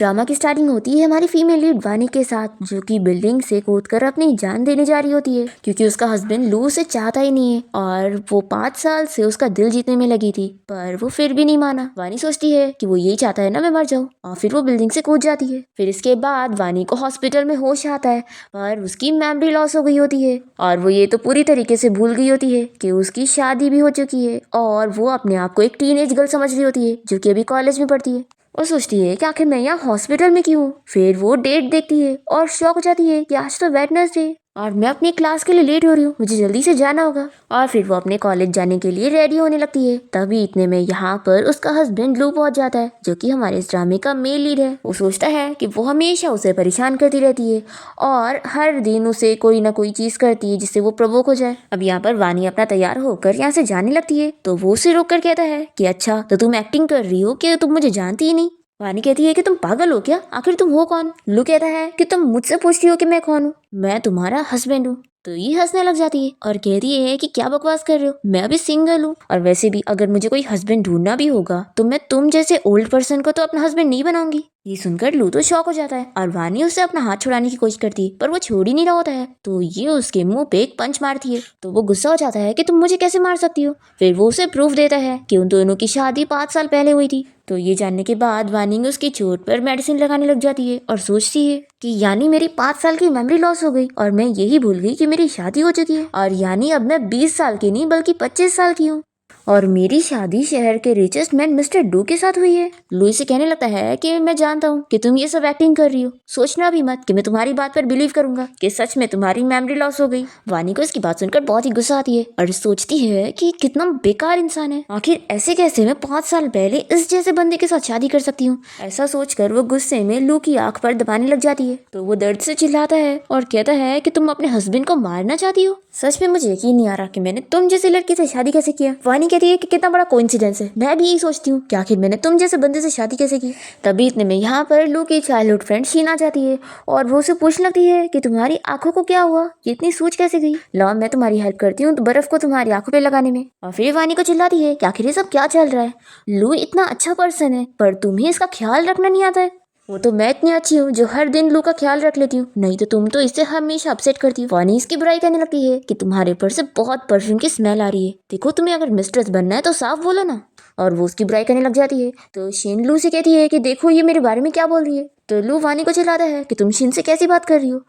Drama की starting होती है हमारी फीमेल लीड वानी के साथ, जो कि बिल्डिंग से कूदकर अपनी जान देने जा रही होती है क्योंकि उसका हस्बैंड लू उसे चाहता ही नहीं है और वो 5 साल से उसका दिल जीतने में लगी थी, पर वो फिर भी नहीं माना। वानी सोचती है कि वो यही चाहता है ना मैं मर जाऊं, और फिर वो बिल्डिंग से कूद जाती है। फिर इसके बाद वानी को हॉस्पिटल में होश आता है पर उसकी मेमोरी लॉस हो गई होती है और वो ये तो पूरी तरीके से भूल गई होती है कि उसकी शादी भी हो चुकी है और वो अपने आप को एक टीनेज गर्ल समझ रही होती है जो कि अभी कॉलेज में पढ़ती है और सोचती है कि आखिर मैं यहाँ हॉस्पिटल में क्यों हूँ। फिर वो डेट देखती है और शॉक हो जाती है कि आज तो वेडनेसडे और मैं अपनी क्लास के लिए लेट हो रही हूँ, मुझे जल्दी से जाना होगा। और फिर वो अपने कॉलेज जाने के लिए रेडी होने लगती है। तभी इतने में यहाँ पर उसका हस्बैंड लू पहुंच जाता है, जो कि हमारे इस ड्रामे का मेन लीड है। वो सोचता है कि वो हमेशा उसे परेशान करती रहती है और हर दिन उसे कोई ना कोई चीज करती है जिससे वो प्रवोक हो जाए। अब यहाँ पर वानी अपना तैयार होकर यहाँ से जाने लगती है तो वो उसे रोक कर कहता है कि अच्छा तो तुम एक्टिंग कर रही हो कि तुम मुझे जानती ही नहीं। वानी कहती है कि तुम पागल हो क्या, आखिर तुम हो कौन। लू कहता है कि तुम मुझसे पूछती हो कि मैं कौन हूँ, मैं तुम्हारा हस्बैंड हूँ। तो ये हंसने लग जाती है और कहती है कि क्या बकवास कर रहे हो, मैं अभी सिंगल हूँ और वैसे भी अगर मुझे कोई हस्बैंड ढूंढना भी होगा तो मैं तुम जैसे ओल्ड पर्सन को तो अपना हस्बैंड नहीं बनाऊंगी। ये सुनकर लू तो शॉक हो जाता है और वानी उससे अपना हाथ छुड़ाने की कोशिश करती है पर वो छोड़ ही नहीं रहा होता है। तो ये उसके मुंह पे एक पंच मारती है तो वो गुस्सा हो जाता है कि तुम मुझे कैसे मार सकती हो। फिर वो उसे प्रूफ देता है कि उन दोनों की शादी 5 साल पहले हुई थी। तो ये जानने के बाद वानी उसकी चोट पर मेडिसिन लगाने लग जाती है और सोचती है कि यानी मेरी 5 साल की मेमोरी लॉस हो गई और मैं यही भूल गई कि मेरी शादी हो चुकी है और यानी अब मैं 20 साल की नहीं बल्कि 25 साल की हूँ और मेरी शादी शहर के रिचेस्ट मैन मिस्टर डू के साथ हुई है। लुई से कहने लगता है कि मैं जानता हूँ कि तुम ये सब एक्टिंग कर रही हो, सोचना भी मत कि मैं तुम्हारी बात पर बिलीव करूंगा कि सच में तुम्हारी मेमोरी लॉस हो गई। वानी को इसकी बात सुनकर बहुत ही गुस्सा आती है और सोचती है कि कितना बेकार इंसान है, आखिर ऐसे कैसे मैं 5 साल पहले इस जैसे बंदे के साथ शादी कर सकती हूँ। ऐसा सोचकर वो गुस्से में लू की आंख पर दबाने लग जाती है तो वो दर्द से चिल्लाता है और कहता है कि तुम अपने हस्बैंड को मारना चाहती हो। सच में मुझे यकीन नहीं आ रहा कि मैंने तुम जैसे लड़की से शादी कैसे किया। वानी कहती है कि कितना बड़ा कोइंसिडेंस है, मैं भी यही सोचती हूँ कि आखिर मैंने तुम जैसे बंदे से शादी कैसे की। तभी इतने में यहाँ पर लू की चाइल्डहुड फ्रेंड शीन आ जाती है और वो उसे पूछने लगती है कि तुम्हारी आंखों को क्या हुआ, ये इतनी सूज कैसे गई। लो मैं तुम्हारी हेल्प करती हूँ तो बर्फ को तुम्हारी आंखों पे लगाने में। और फिर वानी को चिल्लाती है कि आखिर ये सब क्या चल रहा है, लू इतना अच्छा पर्सन है पर तुम्हें इसका ख्याल रखना नहीं आता है। वो तो मैं इतनी अच्छी हूँ जो हर दिन लू का ख्याल रख लेती हूँ, नहीं तो तुम तो इससे हमेशा अपसेट करती हो। वानी इसकी बुराई करने लगती है कि तुम्हारे ऊपर से बहुत परफ्यूम की स्मेल आ रही है, देखो तुम्हें अगर मिस्ट्रेस बनना है तो साफ बोलो ना। और वो उसकी बुराई करने लग जाती है तो शीन लू से कहती है कि देखो ये मेरे बारे में क्या बोल रही है। तो लू वानी को चिल्लाता है कि तुम शीन से कैसी बात कर रही हो।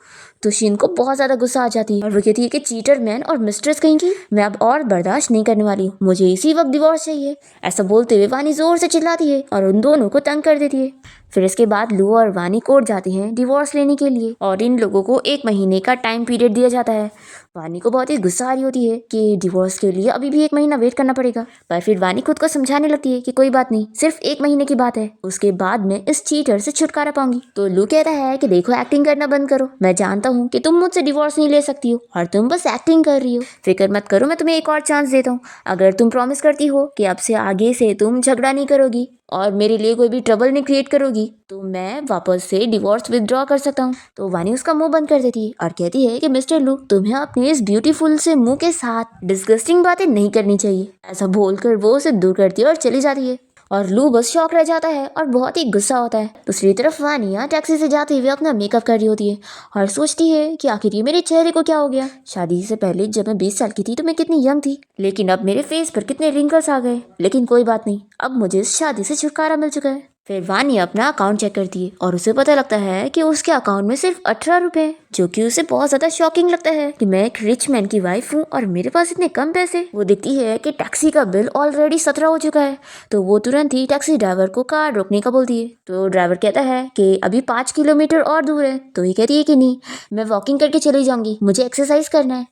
तो शीन को बहुत ज्यादा गुस्सा आ जाती है और वो कहती है कि चीटर मैन और मिस्ट्रेस कहीं की, मैं अब और बर्दाश्त नहीं करने वाली हूँ, मुझे इसी वक्त डिवोर्स चाहिए। ऐसा बोलते हुए वानी जोर से चिल्लाती है और उन दोनों को तंग कर देती है। फिर इसके बाद लू और वानी कोर्ट जाते हैं डिवोर्स लेने के लिए और इन लोगों को 1 महीने का टाइम पीरियड दिया जाता है। वानी को बहुत ही गुस्सा आ रही होती है कि डिवोर्स के लिए अभी भी 1 महीना वेट करना पड़ेगा, पर फिर वानी खुद को समझाने लगती है कि कोई बात नहीं, सिर्फ 1 महीने की बात है, उसके बाद मैं इस चीटर से छुटकारा पाऊंगी। तो लू कहता है कि देखो एक्टिंग करना बंद करो, मैं जानता हूँ कि तुम मुझसे डिवोर्स नहीं ले सकती हो और तुम बस एक्टिंग कर रही हो, फिक्र मत करो, मैं तुम्हें एक और चांस देता हूँ। अगर तुम प्रॉमिस करती हो कि अब से आगे से तुम झगड़ा नहीं करोगी और मेरे लिए कोई भी ट्रबल नहीं क्रिएट करोगी तो मैं वापस से डिवोर्स विथड्रॉ कर सकता हूँ। तो वानी उसका मुंह बंद कर देती है और कहती है कि मिस्टर लू तुम्हें अपने इस ब्यूटीफुल से मुंह के साथ डिस्गस्टिंग बातें नहीं करनी चाहिए। ऐसा बोलकर वो उसे दूर करती है और चली जाती है और लू बस शॉक रह जाता है और बहुत ही गुस्सा होता है। दूसरी तरफ वानिया टैक्सी से जाते हुए अपना मेकअप कर रही होती है और सोचती है कि आखिर ये मेरे चेहरे को क्या हो गया। शादी से पहले जब मैं 20 साल की थी तो मैं कितनी यंग थी, लेकिन अब मेरे फेस पर कितने रिंकल्स आ गए, लेकिन कोई बात नहीं, अब मुझे इस शादी से छुटकारा मिल चुका है। फिर वानी अपना अकाउंट चेक करती है और उसे पता लगता है कि उसके अकाउंट में सिर्फ 18 रुपए, जो कि उसे बहुत ज्यादा शॉकिंग लगता है कि मैं एक रिच मैन की वाइफ हूँ और मेरे पास इतने कम पैसे। वो देखती है कि टैक्सी का बिल ऑलरेडी 17 हो चुका है तो वो तुरंत ही टैक्सी ड्राइवर को कार रोकने का बोलती है। तो ड्राइवर कहता है कि अभी 5 किलोमीटर और दूर है। तो ये कहती है कि नहीं, मैं वॉकिंग करके चली जाऊंगी, मुझे एक्सरसाइज करना है।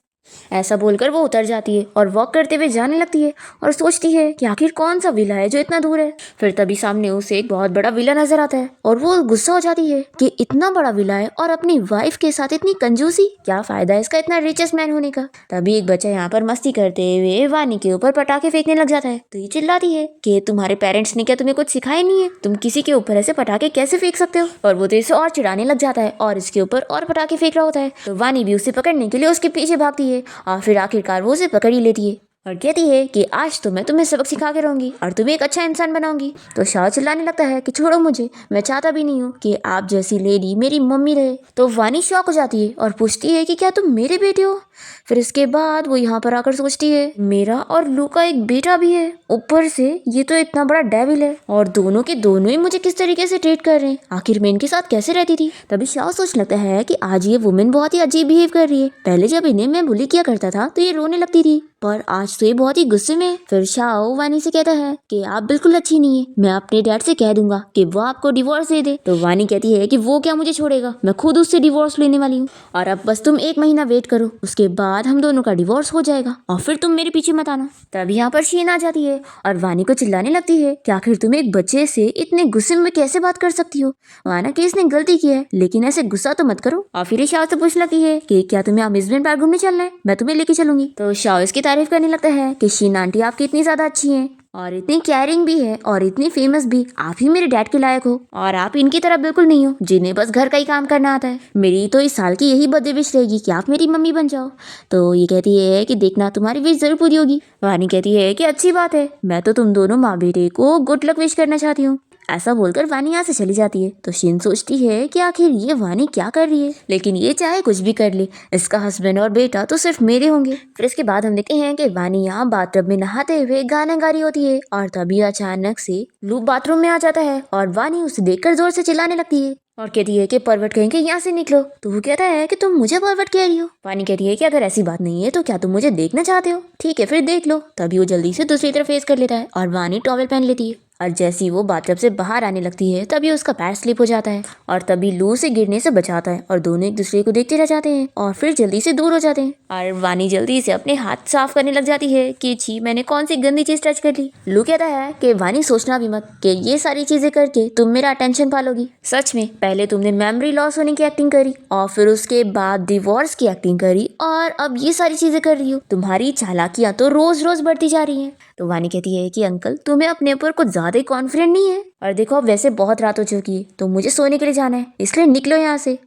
ऐसा बोलकर वो उतर जाती है और वॉक करते हुए जाने लगती है और सोचती है कि आखिर कौन सा विला है जो इतना दूर है। फिर तभी सामने उसे एक बहुत बड़ा विला नजर आता है और वो गुस्सा हो जाती है कि इतना बड़ा विला है और अपनी वाइफ के साथ इतनी कंजूसी, क्या फायदा है इसका इतना रिचेस्ट मैन होने का। तभी एक बच्चा यहाँ पर मस्ती करते हुए वानी के ऊपर पटाखे फेंकने लग जाता है। तो ये चिल्लाती है कि तुम्हारे पेरेंट्स ने क्या तुम्हें कुछ सिखाया नहीं है, तुम किसी के ऊपर ऐसे पटाखे कैसे फेंक सकते हो। और वो तो इसे और चिढ़ाने लग जाता है और इसके ऊपर और पटाखे फेंक रहा होता है। तो वानी भी उसे पकड़ने के लिए उसके पीछे भागती है और फिर आखिरकार वो उसे पकड़ ही लेती है। और कहती है कि आज तो मैं तुम्हें सबक सिखा के रहूंगी और तुम्हें एक अच्छा इंसान बनाऊंगी। तो शाओ चिल्लाने लगता है कि छोड़ो मुझे, मैं चाहता भी नहीं हूँ कि आप जैसी लेडी मेरी मम्मी रहे। तो वानी शॉक हो जाती है और पूछती है कि क्या तुम मेरे बेटे हो। फिर इसके बाद वो यहाँ पर आकर सोचती है मेरा और लू का एक बेटा भी है, ऊपर से ये तो इतना बड़ा डेविल है और दोनों के दोनों ही मुझे किस तरीके से ट्रीट कर रहे हैं, आखिर मैं इनके साथ कैसे रहती थी। तभी शाओ सोच लगता है कि आज ये वुमेन बहुत ही अजीब बिहेव कर रही है। पहले जब इन्हें मैं बुली किया करता था तो ये रोने लगती थी, पर आज तो ये बहुत ही गुस्से में है। फिर शाओ वानी से कहता है कि आप बिल्कुल अच्छी नहीं है, मैं अपने डैड से कह दूंगा कि वो आपको डिवोर्स दे दे। तो वानी कहती है कि वो क्या मुझे छोड़ेगा, मैं खुद उससे डिवोर्स लेने वाली हूँ और अब बस तुम 1 महीना वेट करो, उसके बाद हम दोनों का डिवोर्स हो जाएगा और फिर तुम मेरे पीछे मत आना। तब यहाँ पर शीन आ जाती है और वानी को चिल्लाने लगती है कि आखिर तुम एक बच्चे से इतने गुस्से में कैसे बात कर सकती हो, माना कि इसने गलती की है लेकिन ऐसे गुस्सा तो मत करो। और फिर शाओ से पूछ लगती है कि क्या तुम्हें अम्यूजमेंट पार्क घूमने चलना है, मैं तुम्हें लेके चलूंगी। तो शाओ इसकी तारीफ करने लगता है कि शीन आंटी आपकी इतनी ज्यादा अच्छी हैं और इतनी केयरिंग भी है और इतनी फेमस भी, आप ही मेरे डैड के लायक हो और आप इनकी तरह बिल्कुल नहीं हो जिन्हें बस घर का ही काम करना आता है। मेरी तो इस साल की यही बर्थडे विश रहेगी कि आप मेरी मम्मी बन जाओ। तो ये कहती है कि देखना तुम्हारी विश जरूर पूरी होगी। वानी कहती है कि अच्छी बात है, मैं तो तुम दोनों माँ बेटे को गुड लक विश करना चाहती हूँ। ऐसा बोलकर वानी यहाँ से चली जाती है। तो शीन सोचती है कि आखिर ये वानी क्या कर रही है, लेकिन ये चाहे कुछ भी कर ले, इसका हस्बैंड और बेटा तो सिर्फ मेरे होंगे। फिर इसके बाद हम देखते हैं कि वानी यहाँ बाथटब में नहाते हुए गाना गा रही होती है और तभी अचानक से लू बाथरूम में आ जाता है और वानी उसे देखकर जोर से चिल्लाने लगती है और कहती है कि परवट कहेंगे यहाँ से निकलो। तो वो कहता है कि तुम मुझे परवट कह रही हो। वानी कहती है कि अगर ऐसी बात नहीं है तो क्या तुम मुझे देखना चाहते हो, ठीक है फिर देख लो। तभी वो जल्दी से दूसरी तरफ फेस कर लेता है और वानी टॉवेल पहन लेती है और जैसे ही वो बाथटब से बाहर आने लगती है तभी उसका पैर स्लिप हो जाता है और तभी लू से गिरने से बचाता है और दोनों एक दूसरे को देखते रह जाते हैं और फिर जल्दी से दूर हो जाते हैं। और वानी जल्दी से अपने हाथ साफ करने लग जाती है कि छी मैंने कौन सी गंदी चीज टच कर ली। लू कहता है कि वानी सोचना भी मत कि ये सारी चीजें करके तुम मेरा अटेंशन पालोगी। सच में पहले तुमने मेमोरी लॉस होने की एक्टिंग करी और फिर उसके बाद डिवोर्स की एक्टिंग करी और अब ये सारी चीजें कर रही हो। तुम्हारी चालाकियां तो रोज रोज बढ़ती जा रही हैं। तो वानी कहती है कि अंकल तुम्हें अपने ऊपर कुछ ज्यादा ही कॉन्फिडेंट नहीं है, और देखो अब वैसे बहुत रात हो चुकी है तो मुझे सोने के लिए जाना है, इसलिए निकलो यहाँ से।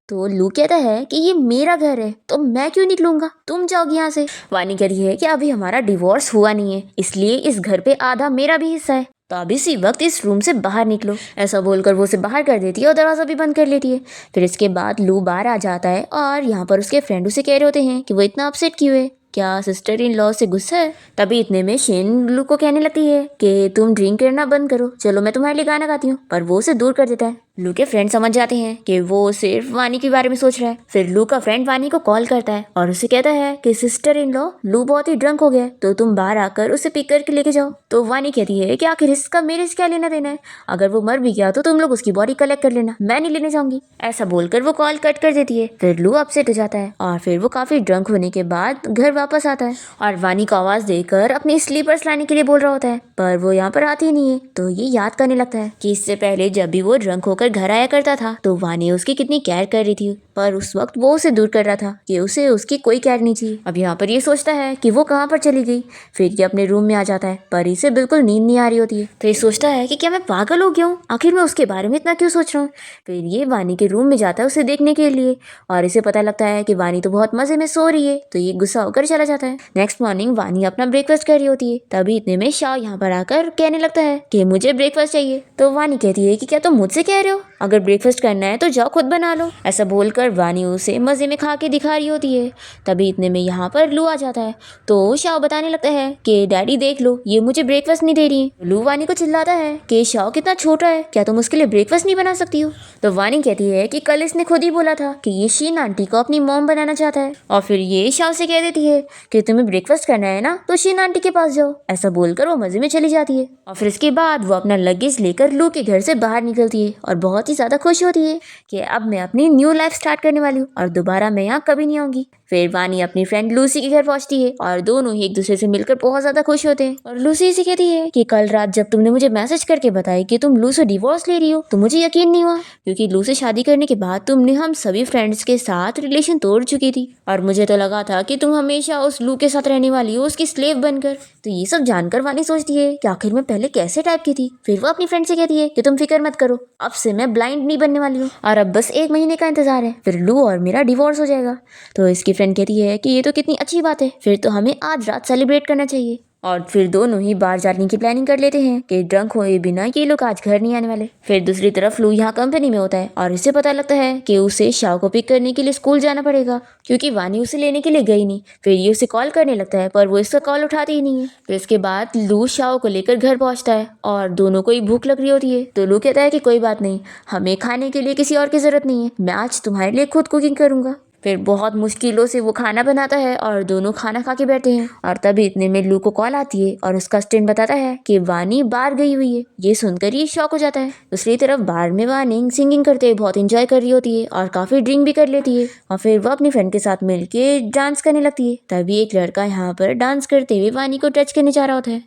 तो लू कहता है कि ये मेरा घर है तो मैं क्यों निकलूंगा, तुम जाओगी यहाँ से। वानी कह रही है कि अभी हमारा डिवोर्स हुआ नहीं है इसलिए इस घर पे आधा मेरा भी हिस्सा है, तो अब इसी वक्त इस रूम से बाहर निकलो। ऐसा बोलकर वो उसे बाहर कर देती है और दरवाजा भी बंद कर लेती है। फिर इसके बाद लू बाहर आ जाता है और यहाँ पर उसके फ्रेंड उसे कह रहे होते हैं कि वो इतना अपसेट क्यों है, क्या सिस्टर इन लॉ से गुस्सा है। तभी इतने में शेन लू को कहने लगती है कि तुम ड्रिंक करना बंद करो, चलो मैं तुम्हारे लिए गाना गाती हूँ, पर वो उसे दूर कर देता है। लू के फ्रेंड समझ जाते हैं कि वो सिर्फ वानी के बारे में सोच रहा है। फिर लू का फ्रेंड वानी को कॉल करता है और उसे कहता है कि सिस्टर इन लॉ लू बहुत ही ड्रंक हो गया है तो तुम बाहर आकर उसे पिक करके लेके जाओ। तो वानी कहती है कि आखिर इसका मेरे से क्या लेना देना है, अगर वो मर भी गया तो तुम लोग उसकी बॉडी कलेक्ट कर लेना, मैं नहीं लेने जाऊंगी। ऐसा बोलकर वो कॉल कट कर देती है। फिर लू अपसेट हो जाता है और फिर वो काफी ड्रंक होने के बाद घर वापस आता है और वानी को आवाज देकर अपने स्लीपर्स लाने के लिए बोल रहा होता है, पर वो यहाँ पर आती नहीं है। तो ये याद करने लगता है कि इससे पहले जब भी वो ड्रंक होकर घर आया करता था तो वानी उसकी कितनी केयर कर रही थी, पर उस वक्त वो उसे दूर कर रहा था कि उसे उसकी कोई केयर नहीं थी। अब यहाँ पर ये सोचता है कि वो कहाँ पर चली गई। फिर ये अपने रूम में आ जाता है पर इसे बिल्कुल नींद नहीं आ रही होती है। तो ये सोचता है कि क्या मैं पागल हो गया हूँ, आखिर मैं उसके बारे में इतना क्यों सोच रहा हूँ। फिर ये वानी के रूम में जाता है उसे देखने के लिए और इसे पता लगता है कि वानी तो बहुत मजे में सो रही है, तो ये गुस्सा होकर चला जाता है। नेक्स्ट मॉर्निंग वानी अपना ब्रेकफास्ट कर रही होती है, तभी इतने में शाओ यहाँ पर आकर कहने लगता है कि मुझे ब्रेकफास्ट चाहिए। तो वानी कहती है कि क्या तुम मुझसे कह रहे हो, अगर ब्रेकफास्ट करना है तो जाओ खुद बना लो। ऐसा बोलकर वानी उसे मजे में खा के दिखा रही होती है। तभी इतने में यहाँ पर लू आ जाता है तो शाओ बताने लगता है कि डैडी देख लो ये मुझे ब्रेकफास्ट नहीं दे रही। लू वानी को चिल्लाता है कि शाओ कितना छोटा है, क्या तुम उसके लिए ब्रेकफास्ट नहीं बना सकती हो। तो वानी कहती है कि कल इसने खुद ही बोला था कि ये शीन आंटी को अपनी मॉम बनाना चाहता है, और फिर ये शाओ से कह देती है कि तुम्हें ब्रेकफास्ट करना है ना तो शीन आंटी के पास जाओ। ऐसा बोलकर वो मजे में चली जाती है और फिर इसके बाद वो अपना लगेज लेकर लू के घर से बाहर निकलती है और बहुत ही ज्यादा खुश होती है कि अब मैं अपनी न्यू लाइफ स्टार्ट करने वाली हूँ और दोबारा मैं यहाँ कभी नहीं आऊंगी। फिर वानी अपनी फ्रेंड लूसी के घर पहुंचती है और दोनों ही एक दूसरे से मिलकर बहुत ज्यादा खुश होते हैं। और लूसी से कहती है कि कल रात जब तुमने मुझे मैसेज करके बताया कि तुम लू से डिवोर्स ले रही हो तो मुझे यकीन नहीं हुआ, क्योंकि लू से शादी करने के बाद तुमने हम सभी फ्रेंड्स के साथ रिलेशन तोड़ चुकी थी और मुझे तो लगा था कि तुम हमेशा उस लू के साथ रहने वाली हो, उसकी स्लेव बनकर। तो ये सब जानकर वानी सोचती है कि आखिर मैं पहले कैसे टाइप की थी। फिर वो अपनी फ्रेंड से कहती है कि तुम फिक्र मत करो, अब से मैं ब्लाइंड नहीं बनने वाली हूँ और अब बस 1 महीने का इंतजार है, फिर लू और मेरा डिवोर्स हो जाएगा। तो इसकी फ्रेंड कहती है कि ये तो कितनी अच्छी बात है, फिर तो हमें आज रात सेलिब्रेट करना चाहिए। और फिर दोनों ही बाहर जाने की प्लानिंग कर लेते हैं कि ड्रंक हुए बिना ये लोग आज घर नहीं आने वाले। फिर दूसरी तरफ लू यहाँ कंपनी में होता है और इसे पता लगता है कि उसे शाओ को पिक करने के लिए स्कूल जाना पड़ेगा, क्योंकि वानी उसे लेने के लिए गई नहीं। फिर ये उसे कॉल करने लगता है पर वो इसका कॉल उठाती ही नहीं है। फिर इसके बाद लू शाओ को लेकर घर पहुंचता है और दोनों को ही भूख लग रही होती है। तो लू कहता है कि कोई बात नहीं, हमें खाने के लिए किसी और की जरूरत नहीं है, मैं आज तुम्हारे लिए खुद कुकिंग करूंगा। फिर बहुत मुश्किलों से वो खाना बनाता है और दोनों खाना खा के बैठे हैं। और तभी इतने में लू को कॉल आती है और उसका असिस्टेंट बताता है कि वानी बाहर गई हुई है। ये सुनकर ये शॉक हो जाता है। दूसरी तरफ बार में वानी सिंगिंग करते हुए बहुत इंजॉय कर रही होती है और काफी ड्रिंक भी कर लेती है और फिर वो अपनी फ्रेंड के साथ मिलके डांस करने लगती है। तभी एक लड़का यहाँ पर डांस करते हुए वानी को टच करने जा रहा होता है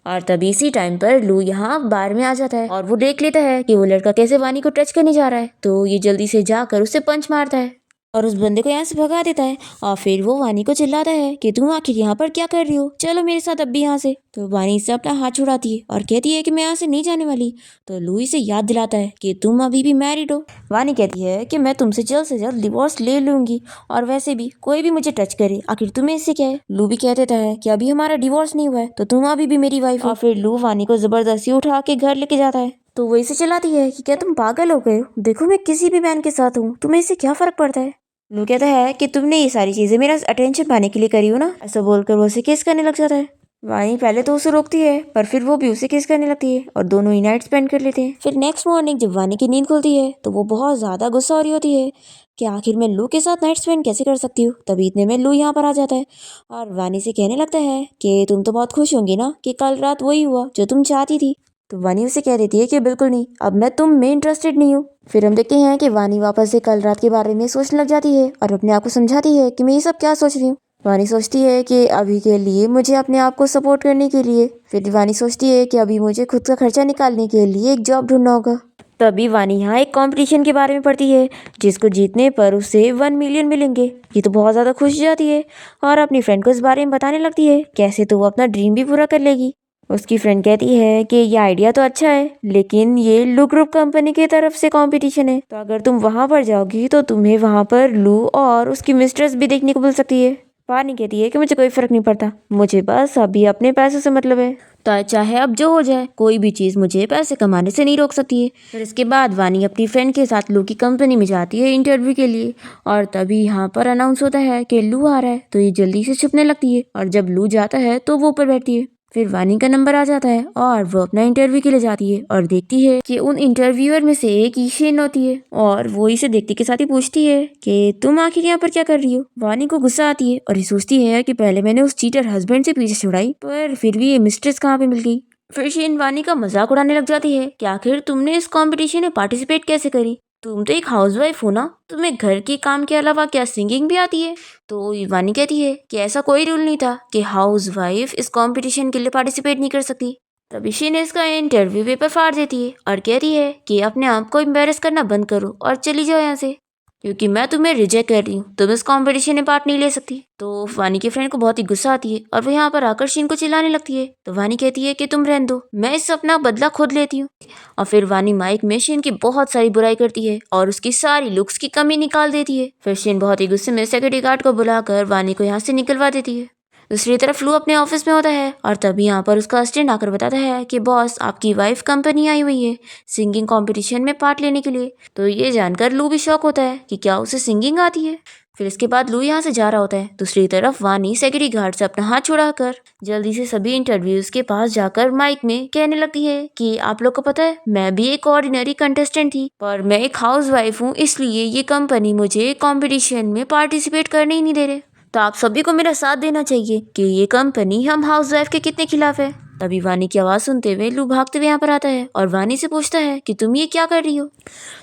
और तभी इसी टाइम पर लू यहाँ बार में आ जाता है और वो देख लेता है कि वो लड़का कैसे वानी को टच करने जा रहा है। तो ये जल्दी से जाकर उसे पंच मारता है और उस बंदे को यहाँ से भगा देता है। और फिर वो वानी को चिल्लाता है कि तुम आखिर यहाँ पर क्या कर रही हो, चलो मेरे साथ अब भी यहाँ से। तो वानी इससे अपना हाथ छुड़ाती है और कहती है कि मैं यहाँ से नहीं जाने वाली। तो लू इसे याद दिलाता है कि तुम अभी भी मैरिड हो। वानी कहती है कि मैं तुमसे जल्द से जल्द डिवोर्स ले लूंगी और वैसे भी कोई भी मुझे टच करे आखिर तुम्हें इससे क्या है। लू भी कह देता है कि अभी हमारा डिवोर्स नहीं हुआ है तो तुम अभी भी मेरी वाइफ हो। और फिर लू वानी को जबरदस्ती उठा के घर लेके जाता है। तो वो इसे चिल्लाती है कि क्या तुम पागल हो गए हो, देखो मैं किसी भी मैन के साथ हूँ, तुम्हें इससे क्या फर्क पड़ता है। लू कहता है कि तुमने ये सारी चीजें मेरा अटेंशन पाने के लिए करी हो ना। ऐसा बोलकर वो उसे किस करने लग जाता है। वानी पहले तो उसे रोकती है पर फिर वो भी उसे किस करने लगती है और दोनों ही नाइट स्पेंड कर लेते हैं। फिर नेक्स्ट मॉर्निंग जब वानी की नींद खुलती है तो वो बहुत ज्यादा गुस्सा हो रही होती है कि आखिर मैं लू के साथ नाइट स्पेंड कैसे कर सकती हूँ। तभी इतने में लू यहाँ पर आ जाता है और वानी से कहने लगता है कि तुम तो बहुत खुश होंगी ना कि कल रात वही हुआ जो तुम चाहती थी। तो वानी उसे कह देती है कि बिल्कुल नहीं, अब मैं तुम में इंटरेस्टेड नहीं हूँ। फिर हम देखते हैं कि वानी वापस से कल रात के बारे में सोचने लग जाती है और अपने आप को समझाती है कि मैं ये सब क्या सोच रही हूँ। वानी सोचती है कि अभी के लिए मुझे अपने आप को सपोर्ट करने के लिए, फिर वानी सोचती है कि अभी मुझे खुद का खर्चा निकालने के लिए एक जॉब ढूंढना होगा। तभी वानी यहाँ एक कंपटीशन के बारे में पढ़ती है जिसको जीतने पर उसे 1 मिलियन मिलेंगे। ये तो बहुत ज़्यादा खुश हो जाती है और अपनी फ्रेंड को इस बारे में बताने लगती है कैसे तो वो अपना ड्रीम भी पूरा कर लेगी। उसकी फ्रेंड कहती है कि ये आइडिया तो अच्छा है लेकिन ये लू ग्रुप कंपनी की तरफ से कंपटीशन है, तो अगर तुम वहां पर जाओगी तो तुम्हें वहां पर लू और उसकी मिस्ट्रेस भी देखने को मिल सकती है। वानी कहती है कि मुझे कोई फर्क नहीं पड़ता, मुझे बस अभी अपने पैसों से मतलब है, तो चाहे अब जो हो जाए कोई भी चीज़ मुझे पैसे कमाने से नहीं रोक सकती है। फिर इसके बाद वानी अपनी फ्रेंड के साथ लू की कंपनी में जाती है इंटरव्यू के लिए और तभी यहाँ पर अनाउंस होता है कि लू आ रहा है। तो ये जल्दी से छुपने लगती है और जब लू जाता है तो वो ऊपर बैठती है। फिर वानी का नंबर आ जाता है और वो अपना इंटरव्यू के लिए जाती है और देखती है कि उन इंटरव्यूअर में से एक ईशेन होती है और वो इसे देखते के साथ ही पूछती है कि तुम आखिर यहाँ पर क्या कर रही हो। वानी को गुस्सा आती है और ये सोचती है कि पहले मैंने उस चीटर हस्बैंड से पीछे छुड़ाई पर फिर भी ये मिस्ट्रेस कहाँ पे मिल गई। फिर शेन वानी का मजाक उड़ाने लग जाती है कि आखिर तुमने इस कंपटीशन में पार्टिसिपेट कैसे करी, तुम तो एक हाउसवाइफ हो ना, तुम्हें घर के काम के अलावा क्या सिंगिंग भी आती है। तो वानी कहती है कि ऐसा कोई रूल नहीं था कि हाउसवाइफ इस कंपटीशन के लिए पार्टिसिपेट नहीं कर सकती। तभी शीन इसका इंटरव्यू पेपर फाड़ देती है और कहती है कि अपने आप को एम्बेरस करना बंद करो और चली जाओ यहाँ से, क्योंकि मैं तुम्हें रिजेक्ट कर रही हूँ, तुम इस कंपटीशन में पार्ट नहीं ले सकती। तो वानी की फ्रेंड को बहुत ही गुस्सा आती है और वो यहाँ पर आकर शीन को चिल्लाने लगती है। तो वानी कहती है कि तुम रहने दो, मैं इस अपना बदला खुद लेती हूँ। और फिर वानी माइक में शीन की बहुत सारी बुराई करती है और उसकी सारी लुक्स की कमी निकाल देती है। फिर शीन बहुत ही गुस्से में सिक्योरिटी गार्ड को बुलाकर वानी को यहाँ से निकलवा देती है। दूसरी तरफ लू अपने ऑफिस में होता है और तभी यहाँ पर उसका असिस्टेंट आकर बताता है कि बॉस आपकी वाइफ कंपनी आई हुई है सिंगिंग कंपटीशन में पार्ट लेने के लिए। तो ये जानकर लू भी शॉक होता है कि क्या उसे सिंगिंग आती है। फिर इसके बाद लू यहाँ से जा रहा होता है। दूसरी तरफ वानी सिक्योरिटी गार्ड से अपना हाथ छुड़ाकर जल्दी से सभी इंटरव्यूज के पास जाकर माइक में कहने लगती है कि आप लोग को पता है मैं भी एक ऑर्डिनरी कंटेस्टेंट थी पर मैं एक हाउसवाइफ हूँ, इसलिए ये कंपनी मुझे कॉम्पिटिशन में पार्टिसिपेट करने ही नहीं दे रहे। तो आप सभी को मेरा साथ देना चाहिए कि ये कंपनी हम हाउसवाइफ के कितने खिलाफ है। तभी वानी की आवाज़ सुनते हुए लू भागते हुए यहाँ पर आता है और वानी से पूछता है कि तुम ये क्या कर रही हो।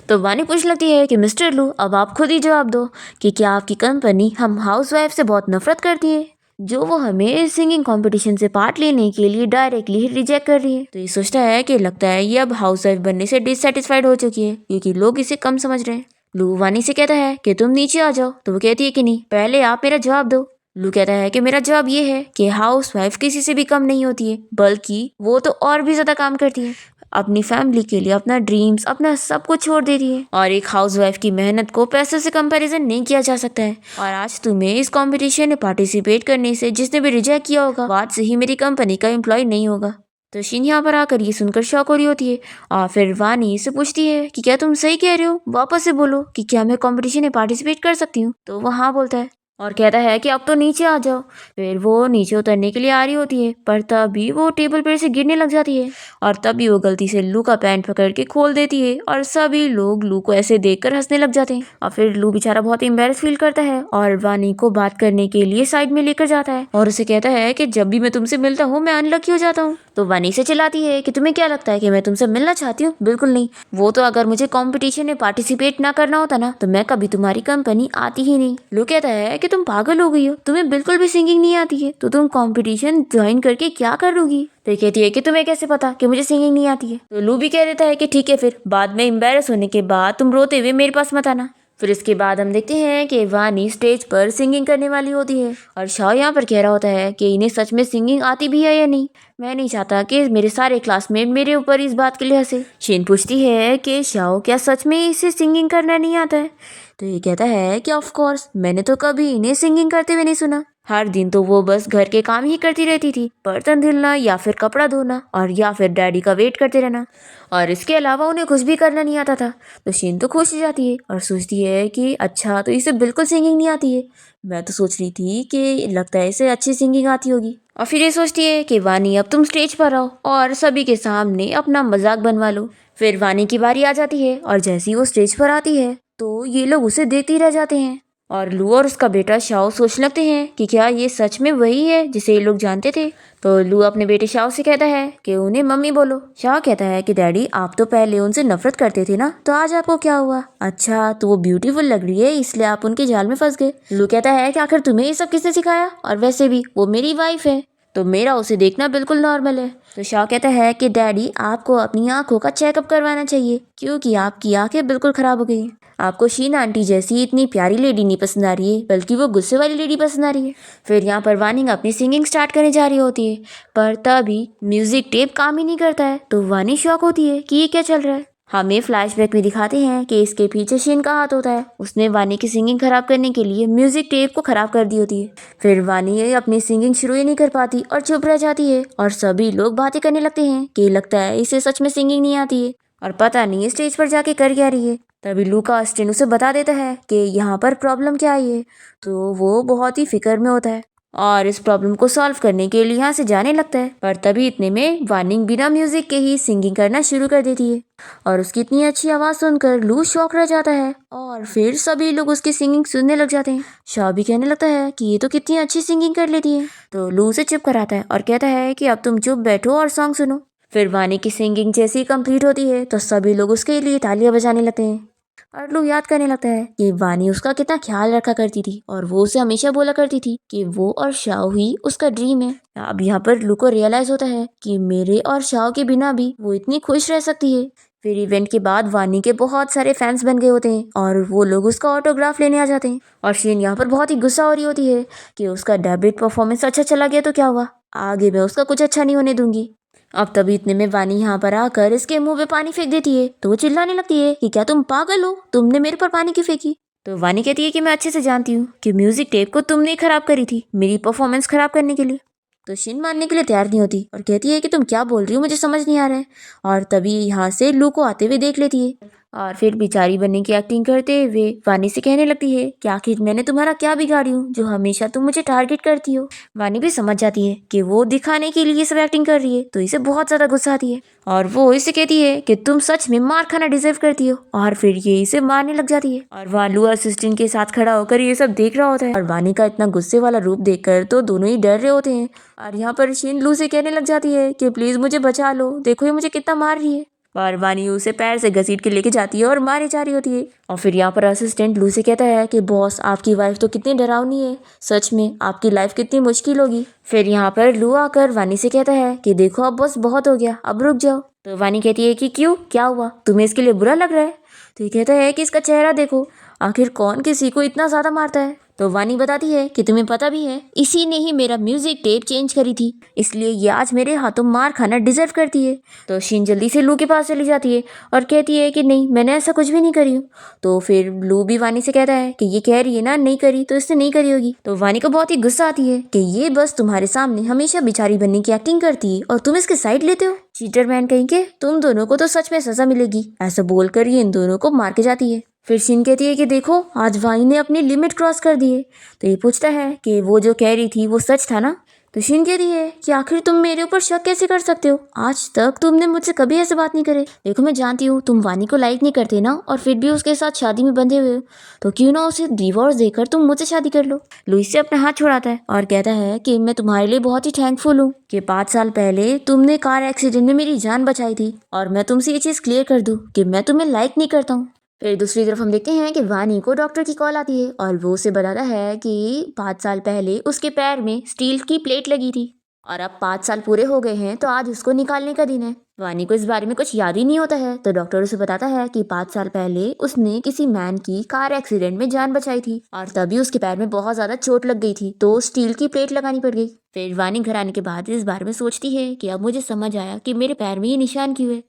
तो वानी पूछ लगती है कि मिस्टर लू अब आप खुद ही जवाब दो कि क्या आपकी कंपनी हम हाउसवाइफ से बहुत नफरत करती है जो वो हमें सिंगिंग कंपटीशन से पार्ट लेने के लिए डायरेक्टली रिजेक्ट कर रही है। तो ये सोचता है कि लगता है ये अब हाउसवाइफ बनने से डिससेटिस्फाइड हो चुकी है क्योंकि लोग इसे कम समझ रहे हैं। लू वानी से कहता है कि तुम नीचे आ जाओ। तो वो कहती है कि नहीं, पहले आप मेरा जवाब दो। लू कहता है कि मेरा जवाब ये है कि हाउसवाइफ किसी से भी कम नहीं होती है, बल्कि वो तो और भी ज्यादा काम करती है। अपनी फैमिली के लिए अपना ड्रीम्स, अपना सब कुछ छोड़ देती है। और एक हाउसवाइफ की मेहनत को पैसों से कंपैरिजन नहीं किया जा सकता है। और आज तुम्हें इस कंपटीशन में पार्टिसिपेट करने से जिसने भी रिजेक्ट किया होगा, वो आज से ही मेरी कंपनी का एम्प्लॉय नहीं होगा। तो शीन यहाँ पर आकर ये सुनकर शॉक हो रही होती है। और फिर वानी से पूछती है कि क्या तुम सही कह रहे हो, वापस से बोलो कि क्या मैं कंपटीशन में पार्टिसिपेट कर सकती हूँ। तो वो हाँ बोलता है और कहता है कि अब तो नीचे आ जाओ। फिर वो नीचे उतरने के लिए आ रही होती है, पर तभी वो टेबल पर से गिरने लग जाती है। और तभी वो गलती से लू का पैंट पकड़ के खोल देती है और सभी लोग लू को ऐसे देखकर हंसने लग जाते हैं। और फिर लू बेचारा बहुत एम्बेरस फील करता है और वानी को बात करने के लिए साइड में लेकर जाता है और उसे कहता है कि जब भी मैं तुमसे मिलता हूँ मैं अनलकी हो जाता हूँ। तो वानी से चिल्लाती है कि तुम्हें क्या लगता है कि मैं तुमसे मिलना चाहती हूँ? बिल्कुल नहीं। वो तो अगर मुझे कंपटीशन में पार्टिसिपेट ना करना होता ना, तो मैं कभी तुम्हारी कंपनी आती ही नहीं। लू कहता है कि तुम पागल हो गई हो, तुम्हें बिल्कुल भी सिंगिंग नहीं आती है, तो तुम कंपटीशन ज्वाइन करके क्या करोगी? तो कहती है कि तुम्हें कैसे पता कि मुझे सिंगिंग नहीं आती है? तो लू भी कह देता है कि ठीक है, फिर बाद में एम्बेरस होने के बाद तुम रोते हुए मेरे पास मत आना। फिर इसके बाद हम देखते हैं कि वानी स्टेज पर सिंगिंग करने वाली होती है और शाओ यहाँ पर कह रहा होता है कि इन्हें सच में सिंगिंग आती भी है या नहीं। मैं नहीं चाहता कि मेरे सारे क्लासमेट मेरे ऊपर इस बात के लिए हंसे। शीन पूछती है कि शाओ क्या सच में इसे सिंगिंग करना नहीं आता है? तो ये कहता है कि ऑफ कोर्स, मैंने तो कभी इन्हें सिंगिंग करते हुए नहीं सुना। हर दिन तो वो बस घर के काम ही करती रहती थी, बर्तन धुलना या फिर कपड़ा धोना और या फिर डैडी का वेट करते रहना, और इसके अलावा उन्हें कुछ भी करना नहीं आता था। तो शीन तो खुश हो जाती है और सोचती है कि अच्छा, तो इसे बिल्कुल सिंगिंग नहीं आती है। मैं तो सोच रही थी कि लगता है इसे अच्छी सिंगिंग आती होगी। और फिर ये सोचती है कि वानी अब तुम स्टेज पर आओ और सभी के सामने अपना मजाक बनवा लो। फिर वानी की बारी आ जाती है और जैसे ही वो स्टेज पर आती है तो ये लोग उसे देखते ही रह जाते हैं। और लू और उसका बेटा शाओ सोचने लगते हैं कि क्या ये सच में वही है जिसे ये लोग जानते थे। तो लू अपने बेटे शाओ से कहता है कि उन्हें मम्मी बोलो। शाओ कहता है कि डैडी, आप तो पहले उनसे नफरत करते थे ना, तो आज आपको क्या हुआ? अच्छा, तो वो ब्यूटीफुल लग रही है इसलिए आप उनके जाल में फंस गए। लू कहता है कि आखिर तुम्हें ये सब किसने सिखाया, और वैसे भी वो मेरी वाइफ है तो मेरा उसे देखना बिल्कुल नॉर्मल है। तो शाओ कहता है कि डैडी, आपको अपनी आंखों का चेकअप करवाना चाहिए क्योंकि आपकी आंखें बिल्कुल खराब हो गई हैं। आपको शीन आंटी जैसी इतनी प्यारी लेडी नहीं पसंद आ रही है, बल्कि वो गुस्से वाली लेडी पसंद आ रही है। फिर यहाँ पर वानी अपनी सिंगिंग स्टार्ट करने जा रही होती है, पर तभी म्यूजिक टेप काम ही नहीं करता है। तो वानी शॉक होती है कि ये क्या चल रहा है। हमें फ्लैशबैक में दिखाते हैं कि इसके पीछे शीन का हाथ होता है। उसने वानी की सिंगिंग खराब करने के लिए म्यूजिक टेप को खराब कर दी होती है। फिर वानी अपनी सिंगिंग शुरू ही नहीं कर पाती और चुप रह जाती है और सभी लोग बातें करने लगते हैं कि लगता है इसे सच में सिंगिंग नहीं आती है और पता नहीं है स्टेज पर जाके कर क्या रही है। तभी लूका अस्टिन उसे बता देता है कि यहाँ पर प्रॉब्लम क्या आई है। तो वो बहुत ही फिक्र में होता है और इस प्रॉब्लम को सॉल्व करने के लिए यहाँ से जाने लगता है। पर तभी इतने में वार्निंग बिना म्यूजिक के ही सिंगिंग करना शुरू कर देती है और उसकी इतनी अच्छी आवाज़ सुनकर लू शॉक रह जाता है और फिर सभी लोग उसकी सिंगिंग सुनने लग जाते हैं। शाह भी कहने लगता है कि ये तो कितनी अच्छी सिंगिंग कर लेती है। तो लू उसे चुप कराता है और कहता है कि अब तुम चुप बैठो और सॉन्ग सुनो। फिर वानी की सिंगिंग जैसे ही कंप्लीट होती है तो सभी लोग उसके लिए तालियां बजाने लगते हैं और लू याद करने लगता है कि वानी उसका कितना ख्याल रखा करती थी और वो उसे हमेशा बोला करती थी कि वो और शाओ ही उसका ड्रीम है। अब यहाँ पर लू को रियलाइज होता है कि मेरे और शाओ के बिना भी वो इतनी खुश रह सकती है। फिर इवेंट के बाद वानी के बहुत सारे फैंस बन गए होते हैं और वो लोग उसका ऑटोग्राफ लेने आ जाते हैं। और शीन यहाँ पर बहुत ही गुस्सा हो रही होती है कि उसका डेब्यूट परफॉर्मेंस अच्छा चला गया तो क्या हुआ, आगे मैं उसका कुछ अच्छा नहीं होने दूंगी। अब तभी इतने में वानी यहाँ पर आकर इसके मुंह पे पानी फेंक देती है तो वो चिल्लाने लगती है कि क्या तुम पागल हो, तुमने मेरे पर पानी क्यों फेंकी? तो वानी कहती है कि मैं अच्छे से जानती हूँ कि म्यूजिक टेप को तुमने खराब करी थी मेरी परफॉर्मेंस खराब करने के लिए। तो शिन मानने के लिए तैयार नहीं होती और कहती है कि तुम क्या बोल रही हो, मुझे समझ नहीं आ रहा है। और तभी यहाँ से लू को आते हुए देख लेती है और फिर बेचारी बनने की एक्टिंग करते हुए वानी से कहने लगती है कि आखिर मैंने तुम्हारा क्या बिगाड़ी हूँ जो हमेशा तुम मुझे टारगेट करती हो। वानी भी समझ जाती है कि वो दिखाने के लिए ये सब एक्टिंग कर रही है तो इसे बहुत ज्यादा गुस्सा आती है और वो इसे कहती है कि तुम सच में मार खाना डिजर्व करती हो और फिर ये इसे मारने लग जाती है। और वहाँ लू असिस्टेंट के साथ खड़ा होकर ये सब देख रहा होता है और वानी का इतना गुस्से वाला रूप देखकर तो दोनों ही डर रहे होते हैं। और यहाँ पर शीन लू से कहने लग जाती है कि प्लीज मुझे बचा लो, देखो ये मुझे कितना मार रही है। और वानी उसे पैर से घसीट के लेके जाती है और मारे जा रही होती है। और फिर यहाँ पर असिस्टेंट लू से कहता है कि बॉस, आपकी वाइफ तो कितनी डरावनी है, सच में आपकी लाइफ कितनी मुश्किल होगी। फिर यहाँ पर लू आकर वानी से कहता है कि देखो अब बस बहुत हो गया, अब रुक जाओ। तो वानी कहती है कि क्यों, क्या हुआ, तुम्हें इसके लिए बुरा लग रहा है? तो ये कहता है कि इसका चेहरा देखो, आखिर कौन किसी को इतना ज्यादा मारता है। तो वानी बताती है कि तुम्हें पता भी है इसी ने ही मेरा म्यूजिक टेप चेंज करी थी, इसलिए ये आज मेरे हाथों मार खाना डिजर्व करती है। तो शीन जल्दी से लू के पास चली जाती है और कहती है कि नहीं, मैंने ऐसा कुछ भी नहीं करी हूँ। तो फिर लू भी वानी से कहता है कि ये कह रही है ना नहीं करी, तो इसने नहीं करी होगी। तो वानी को बहुत ही गुस्सा आती है कि ये बस तुम्हारे सामने हमेशा बेचारी बनने की एक्टिंग करती है और तुम इसके साइड लेते हो। चीटर मैन कहीं के, तुम दोनों को तो सच में सजा मिलेगी, ऐसा बोलकर ये इन दोनों को मार के जाती है। फिर शीन कहती है कि देखो आज वानी ने अपनी लिमिट क्रॉस कर दी है। तो ये पूछता है कि वो जो कह रही थी वो सच था ना। तो शीन कहती है कि आखिर तुम मेरे ऊपर शक कैसे कर सकते हो, आज तक तुमने मुझसे कभी ऐसे बात नहीं करे। देखो मैं जानती हूँ तुम वानी को लाइक नहीं करते ना, और फिर भी उसके साथ शादी में बंधे हुए हो, तो क्यों ना उसे डिवोर्स देकर तुम मुझसे शादी कर लो। लुइस से अपना हाथ छुड़ाता है और कहता है कि मैं तुम्हारे लिए बहुत ही थैंकफुल हूँ कि 5 साल पहले तुमने कार एक्सीडेंट में मेरी जान बचाई थी, और मैं तुमसे ये चीज़ क्लियर कर दूँ कि मैं तुम्हें लाइक नहीं करता हूँ। फिर दूसरी तरफ हम देखते हैं कि वानी को डॉक्टर की कॉल आती है और वो उसे बताता है कि 5 साल पहले उसके पैर में स्टील की प्लेट लगी थी और अब 5 साल पूरे हो गए हैं, तो आज उसको निकालने का दिन है। वानी को इस बारे में कुछ याद ही नहीं होता है, तो डॉक्टर उसे बताता है कि 5 साल पहले उसने किसी मैन की कार एक्सीडेंट में जान बचाई थी और तभी उसके पैर में बहुत ज्यादा चोट लग गई थी, तो स्टील की प्लेट लगानी पड़ गई। फिर वानी घर आने के बाद इस बारे में सोचती है कि अब मुझे समझ आया कि मेरे पैर में ये निशान क्यों है।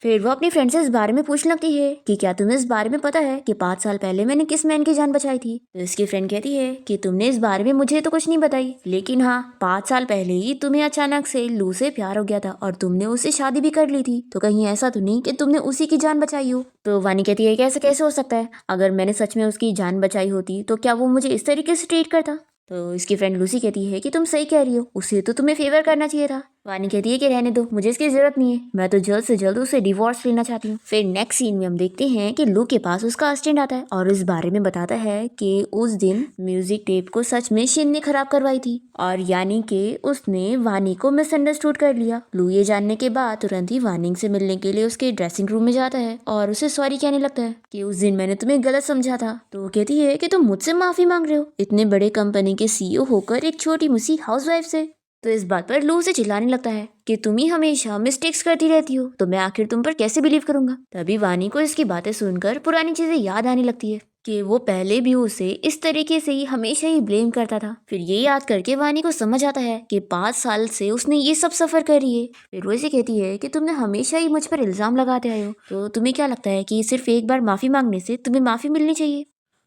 फिर वो अपनी फ्रेंड से इस बारे में पूछने लगती है कि क्या तुम्हें इस बारे में पता है कि 5 साल पहले मैंने किस मैन की जान बचाई थी। तो इसकी फ्रेंड कहती है कि तुमने इस बारे में मुझे तो कुछ नहीं बताई, लेकिन हाँ 5 साल पहले ही तुम्हें अचानक से लू से प्यार हो गया था और तुमने उससे शादी भी कर ली थी, तो कहीं ऐसा तो नहीं कि तुमने उसी की जान बचाई हो। तो वानी कहती है कि ऐसा कैसे हो सकता है, अगर मैंने सच में उसकी जान बचाई होती तो क्या वो मुझे इस तरीके से ट्रीट करता। तो इसकी फ्रेंड लूसी कहती है कि तुम सही कह रही हो, उसे तो तुम्हें फेवर करना चाहिए था। वानी कहती है कि रहने दो, मुझे इसकी जरूरत नहीं है, मैं तो जल्द से जल्द उसे डिवोर्स लेना चाहती हूँ। फिर नेक्स्ट सीन में हम देखते हैं कि लू के पास उसका असिस्टेंट आता है और इस बारे में बताता है कि उस दिन म्यूजिक टेप को सच में शिन ने खराब करवाई थी और यानी कि उसने वानी को मिसअंडरस्टूड कर लिया। लू ये जानने के बाद तुरंत ही वानी से मिलने के लिए उसके ड्रेसिंग रूम में जाता है और उसे सॉरी कहने लगता है कि उस दिन मैंने तुम्हें गलत समझा था। तो वो कहती है कि तुम मुझसे माफी मांग रहे हो, इतने बड़े कंपनी के सीईओ होकर एक छोटी मुसी हाउसवाइफ से। तो इस बात पर लू से चिल्लाने लगता है कि तुम ही हमेशा मिस्टेक्स करती रहती हो, तो मैं आखिर तुम पर कैसे बिलीव करूंगा। तभी वानी को इसकी बातें सुनकर पुरानी चीजें याद आने लगती है कि वो पहले भी उसे इस तरीके से ही हमेशा ही ब्लेम करता था। फिर ये याद करके वानी को समझ आता है कि 5 साल से उसने ये सब सफर करी है। फिर वो इसे कहती है कि तुमने हमेशा ही मुझ पर इल्जाम लगाते आए हो, तो तुम्हें क्या लगता है कि सिर्फ एक बार माफी मांगने से तुम्हें माफी मिलनी चाहिए।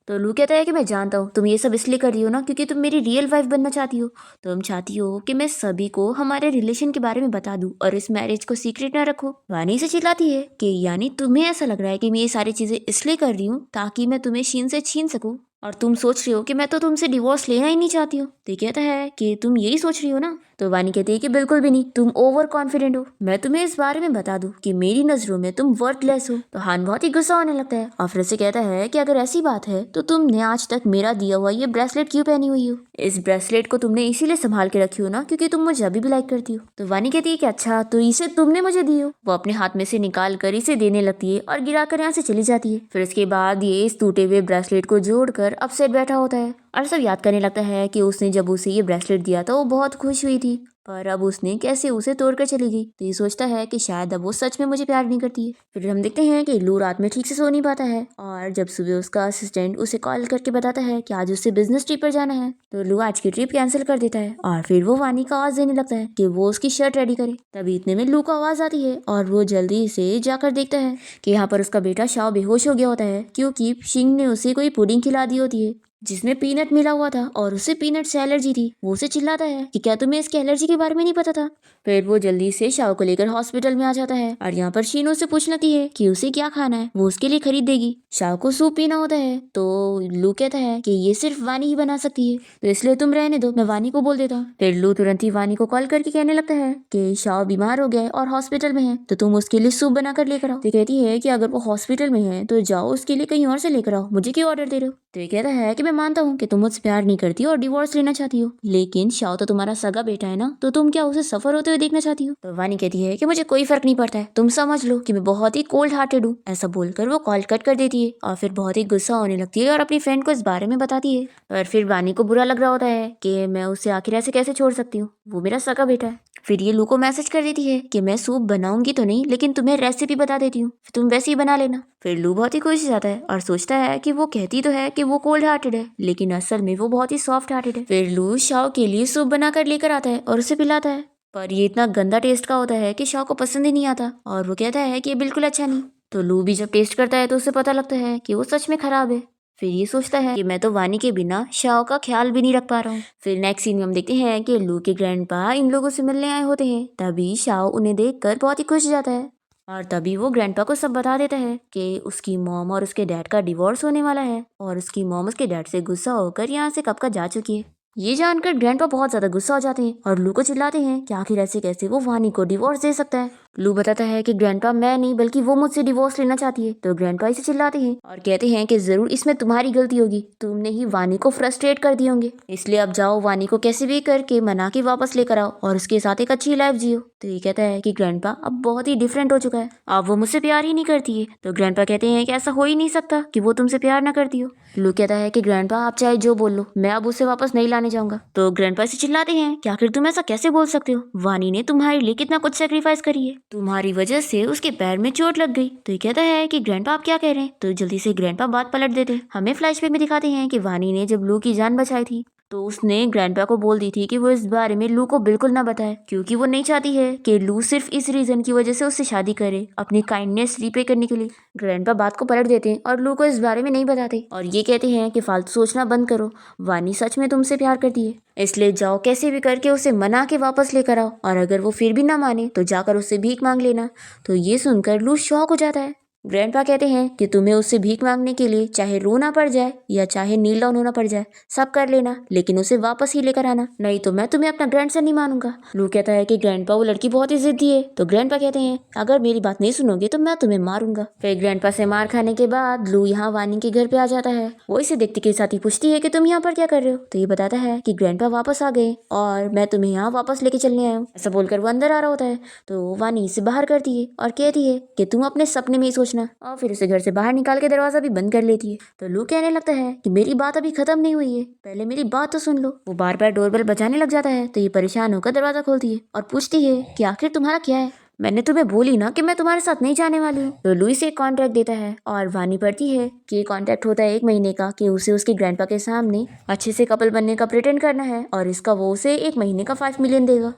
तो लू कहता है कि मैं जानता हूँ तुम ये सब इसलिए कर रही हो ना क्योंकि तुम मेरी रियल वाइफ बनना चाहती हो, तुम चाहती हो कि मैं सभी को हमारे रिलेशन के बारे में बता दूं और इस मैरिज को सीक्रेट ना रखो। वानी से चिल्लाती है कि यानी तुम्हें ऐसा लग रहा है कि मैं ये सारी चीजें इसलिए कर रही हूँ ताकि मैं तुम्हें शीन से छीन सकूं, और तुम सोच रही हो कि मैं तो तुमसे डिवोर्स लेना ही नहीं चाहती हूँ। तो कहता है कि तुम यही सोच रही हो ना। तो वानी कहती है कि बिल्कुल भी नहीं, तुम ओवर कॉन्फिडेंट हो, मैं तुम्हें इस बारे में बता दूं कि मेरी नजरों में तुम वर्थलेस हो। तो हान बहुत ही गुस्सा होने लगता है और फिर से कहता है कि अगर ऐसी बात है तो तुमने आज तक मेरा दिया हुआ ये ब्रेसलेट क्यों पहनी हुई हो। इस ब्रेसलेट को तुमने इसीलिए संभाल के रखी हो ना क्योंकि तुम मुझे अभी भी लाइक करती हो। तो वानी कहती है कि अच्छा तो इसे तुमने मुझे दी हो। वो अपने हाथ में से निकाल कर इसे देने लगती है और गिरा कर यहाँ से चली जाती है। फिर इसके बाद ये इस टूटे हुए ब्रेसलेट को जोड़कर अपसेट बैठा होता है और सब याद करने लगता है कि उसने जब उसे ये ब्रेसलेट दिया था वो बहुत खुश हुई थी, पर अब उसने कैसे उसे तोड़कर चली गई। तो ये सोचता है कि शायद अब वो सच में मुझे प्यार नहीं करती है। फिर हम देखते हैं कि लू रात में ठीक से सो नहीं पाता है और जब सुबह उसका असिस्टेंट उसे कॉल करके बताता है कि आज उसे बिजनेस ट्रिप पर जाना है, तो लू आज की ट्रिप कैंसिल कर देता है और फिर वो वानी का आवाज देने लगता है कि वो उसकी शर्ट रेडी करे। तभी इतने में लू को आवाज आती है और वो जल्दी से जाकर देखता है कि यहाँ पर उसका बेटा शाओ बेहोश हो गया होता है क्योंकि शिंग ने उसे कोई पुडिंग खिला दी होती है जिसमें पीनट मिला हुआ था और उसे पीनट से एलर्जी थी। वो उसे चिल्लाता है कि क्या तुम्हें इसकी एलर्जी के बारे में नहीं पता था। फिर वो जल्दी से शाओ को लेकर हॉस्पिटल में आ जाता है और यहाँ पर शीनो से पूछ लगती है कि उसे क्या खाना है, वो उसके लिए खरीद देगी। शाओ को सूप पीना होता है तो लू कहता है कि ये सिर्फ वानी ही बना सकती है, तो इसलिए तुम रहने दो, मैं वानी को बोल देता हूँ। फिर लू तुरंत ही वानी को कॉल करके कहने लगता है कि शाओ बीमार हो गया है और हॉस्पिटल में है, तो तुम उसके लिए सूप बना कर लेकर आओ। तो कहती है कि अगर वो हॉस्पिटल में है तो जाओ उसके लिए कहीं और से लेकर आओ, मुझे क्यों ऑर्डर दे रहे हो। तो ये कहता है कि मैं मानता हूँ कि तुम मुझसे प्यार नहीं करती और डिवोर्स लेना चाहती हो, लेकिन शाओ तो तुम्हारा सगा बेटा है ना, तो तुम क्या उसे सफर होते हुए देखना चाहती हो। तो वानी कहती है कि मुझे कोई फर्क नहीं पड़ता है, तुम समझ लो कि मैं बहुत ही कोल्ड हार्टेड हूँ। ऐसा बोलकर वो कॉल कट कर देती है और फिर बहुत ही गुस्सा होने लगती है और अपनी फ्रेंड को इस बारे में बताती है। और फिर वानी को बुरा लग रहा होता है कि मैं उसे आखिर ऐसे कैसे छोड़ सकती हूँ, वो मेरा सगा बेटा है। फिर ये लू को मैसेज कर देती है कि मैं सूप बनाऊंगी तो नहीं, लेकिन तुम्हें रेसिपी बता देती हूँ, तुम वैसे ही बना लेना। फिर लू बहुत ही खुश हो जाता है और सोचता है कि वो कहती तो है कि वो कोल्ड हार्टेड है, लेकिन असल में वो बहुत ही सॉफ्ट हार्टेड है। फिर लू शाओ के लिए सूप बनाकर लेकर आता है और उसे पिलाता है, पर ये इतना गंदा टेस्ट का होता है कि शाओ को पसंद ही नहीं आता और वो कहता है कि ये बिल्कुल अच्छा नहीं। तो लू भी जब टेस्ट करता है तो उसे पता लगता है कि वो सच में खराब है। फिर ये सोचता है कि मैं तो वानी के बिना शाओ का ख्याल भी नहीं रख पा रहा हूँ। फिर नेक्स्ट सीन में हम देखते हैं कि लू के ग्रैंडपा इन लोगों से मिलने आए होते हैं। तभी शाओ उन्हें देखकर बहुत ही खुश हो जाता है और तभी वो ग्रैंडपा को सब बता देता है कि उसकी मॉम और उसके डैड का डिवोर्स होने वाला है और उसकी मॉम उसके डैड से गुस्सा होकर यहाँ से कब का जा चुकी है। ये जानकर ग्रैंडपा बहुत ज्यादा गुस्सा हो जाते हैं और लू को चिल्लाते हैं कि आखिर ऐसे कैसे वो वानी को डिवोर्स दे सकता है। लू बताता है कि ग्रैंडपा मैं नहीं बल्कि वो मुझसे डिवोर्स लेना चाहती है। तो ग्रैंडपा इसे चिल्लाते हैं और कहते हैं कि जरूर इसमें तुम्हारी गलती होगी, तुमने ही वानी को फ्रस्ट्रेट कर दिए होंगे, इसलिए अब जाओ वानी को कैसे भी करके मना के वापस लेकर आओ और उसके साथ एक अच्छी लाइफ जियो। तो ये कहता है कि ग्रैंडपा अब बहुत ही डिफरेंट हो चुका है, अब वो मुझसे प्यार ही नहीं करती है। तो ग्रैंडपा कहते हैं कि ऐसा हो ही नहीं सकता कि वो तुमसे प्यार ना करती हो। लू कहता है कि ग्रैंडपा आप चाहे जो बोल लो, मैं अब उसे वापस नहीं लाने जाऊंगा। तो ग्रैंडपा से चिल्लाते हैं कि आखिर तुम ऐसा कैसे बोल सकते हो, वानी ने तुम्हारे लिए कितना कुछ सेक्रीफाइस करी है, तुम्हारी वजह से उसके पैर में चोट लग गई। तो ये कहता है कि ग्रैंडपा आप क्या कह रहे हैं। तो जल्दी से ग्रैंडपा बात पलट देते हैं। हमें फ्लैशबैक में दिखाते हैं कि वानी ने जब लू की जान बचाई थी तो उसने ग्रैंडपा को बोल दी थी कि वो इस बारे में लू को बिल्कुल ना बताए, क्योंकि वो नहीं चाहती है कि लू सिर्फ इस रीजन की वजह से उससे शादी करे, अपनी काइंडनेस रिपे करने के लिए। ग्रैंडपा बात को पलट देते हैं और लू को इस बारे में नहीं बताते और ये कहते हैं कि फालतू सोचना बंद करो, वानी सच में तुमसे प्यार करती है, इसलिए जाओ कैसे भी करके उसे मना के वापस लेकर आओ और अगर वो फिर भी ना माने तो जाकर उससे भीख मांग लेना। तो ये सुनकर लू शॉक हो जाता है। ग्रैंडपा कहते हैं कि तुम्हें उससे भीख मांगने के लिए चाहे रोना पड़ जाए या चाहे नील डाउन होना पड़ जाए, सब कर लेना, लेकिन उसे वापस ही लेकर आना, नहीं तो मैं तुम्हें अपना ग्रैंडसन नहीं मानूंगा। लू कहता है कि ग्रैंडपा वो लड़की बहुत ही जिद्दी है। तो ग्रैंडपा कहते हैं अगर मेरी बात नहीं सुनोगे तो मैं तुम्हें मारूंगा। फिर ग्रैंडपा से मार खाने के बाद लू यहाँ वानी के घर पे आ जाता है। वो इसे देखते के साथ ही पूछती है कि तुम यहाँ पर क्या कर रहे हो। तो ये बताता है कि ग्रैंडपा वापस आ गए और मैं तुम्हें यहाँ वापस लेके चलने आया हूँ। ऐसा बोलकर वो अंदर आ रहा होता है तो वानी इसे बाहर करती है और कहती है कि तुम अपने सपने में ही सोचना, और फिर उसे घर से बाहर निकाल के दरवाजा भी बंद कर लेती है। तो लू कहने लगता है कि मेरी बात अभी खत्म नहीं हुई है, पहले मेरी बात तो सुन लो। वो बार बार डोरबेल बजाने लग जाता है तो ये परेशान होकर दरवाजा खोलती है और पूछती है कि आखिर तुम्हारा क्या है, मैंने तुम्हें बोली ना कि मैं तुम्हारे साथ नहीं जाने वाली हूँ। तो लुई से एक कॉन्ट्रैक्ट देता है और वानी पढ़ती है कि ये कॉन्ट्रैक्ट होता है 1 महीने का, कि उसे उसके ग्रैंडपा के सामने अच्छे से कपल बनने का प्रिटेंड करना है और इसका वो उसे 1 महीने का 5 मिलियन देगा।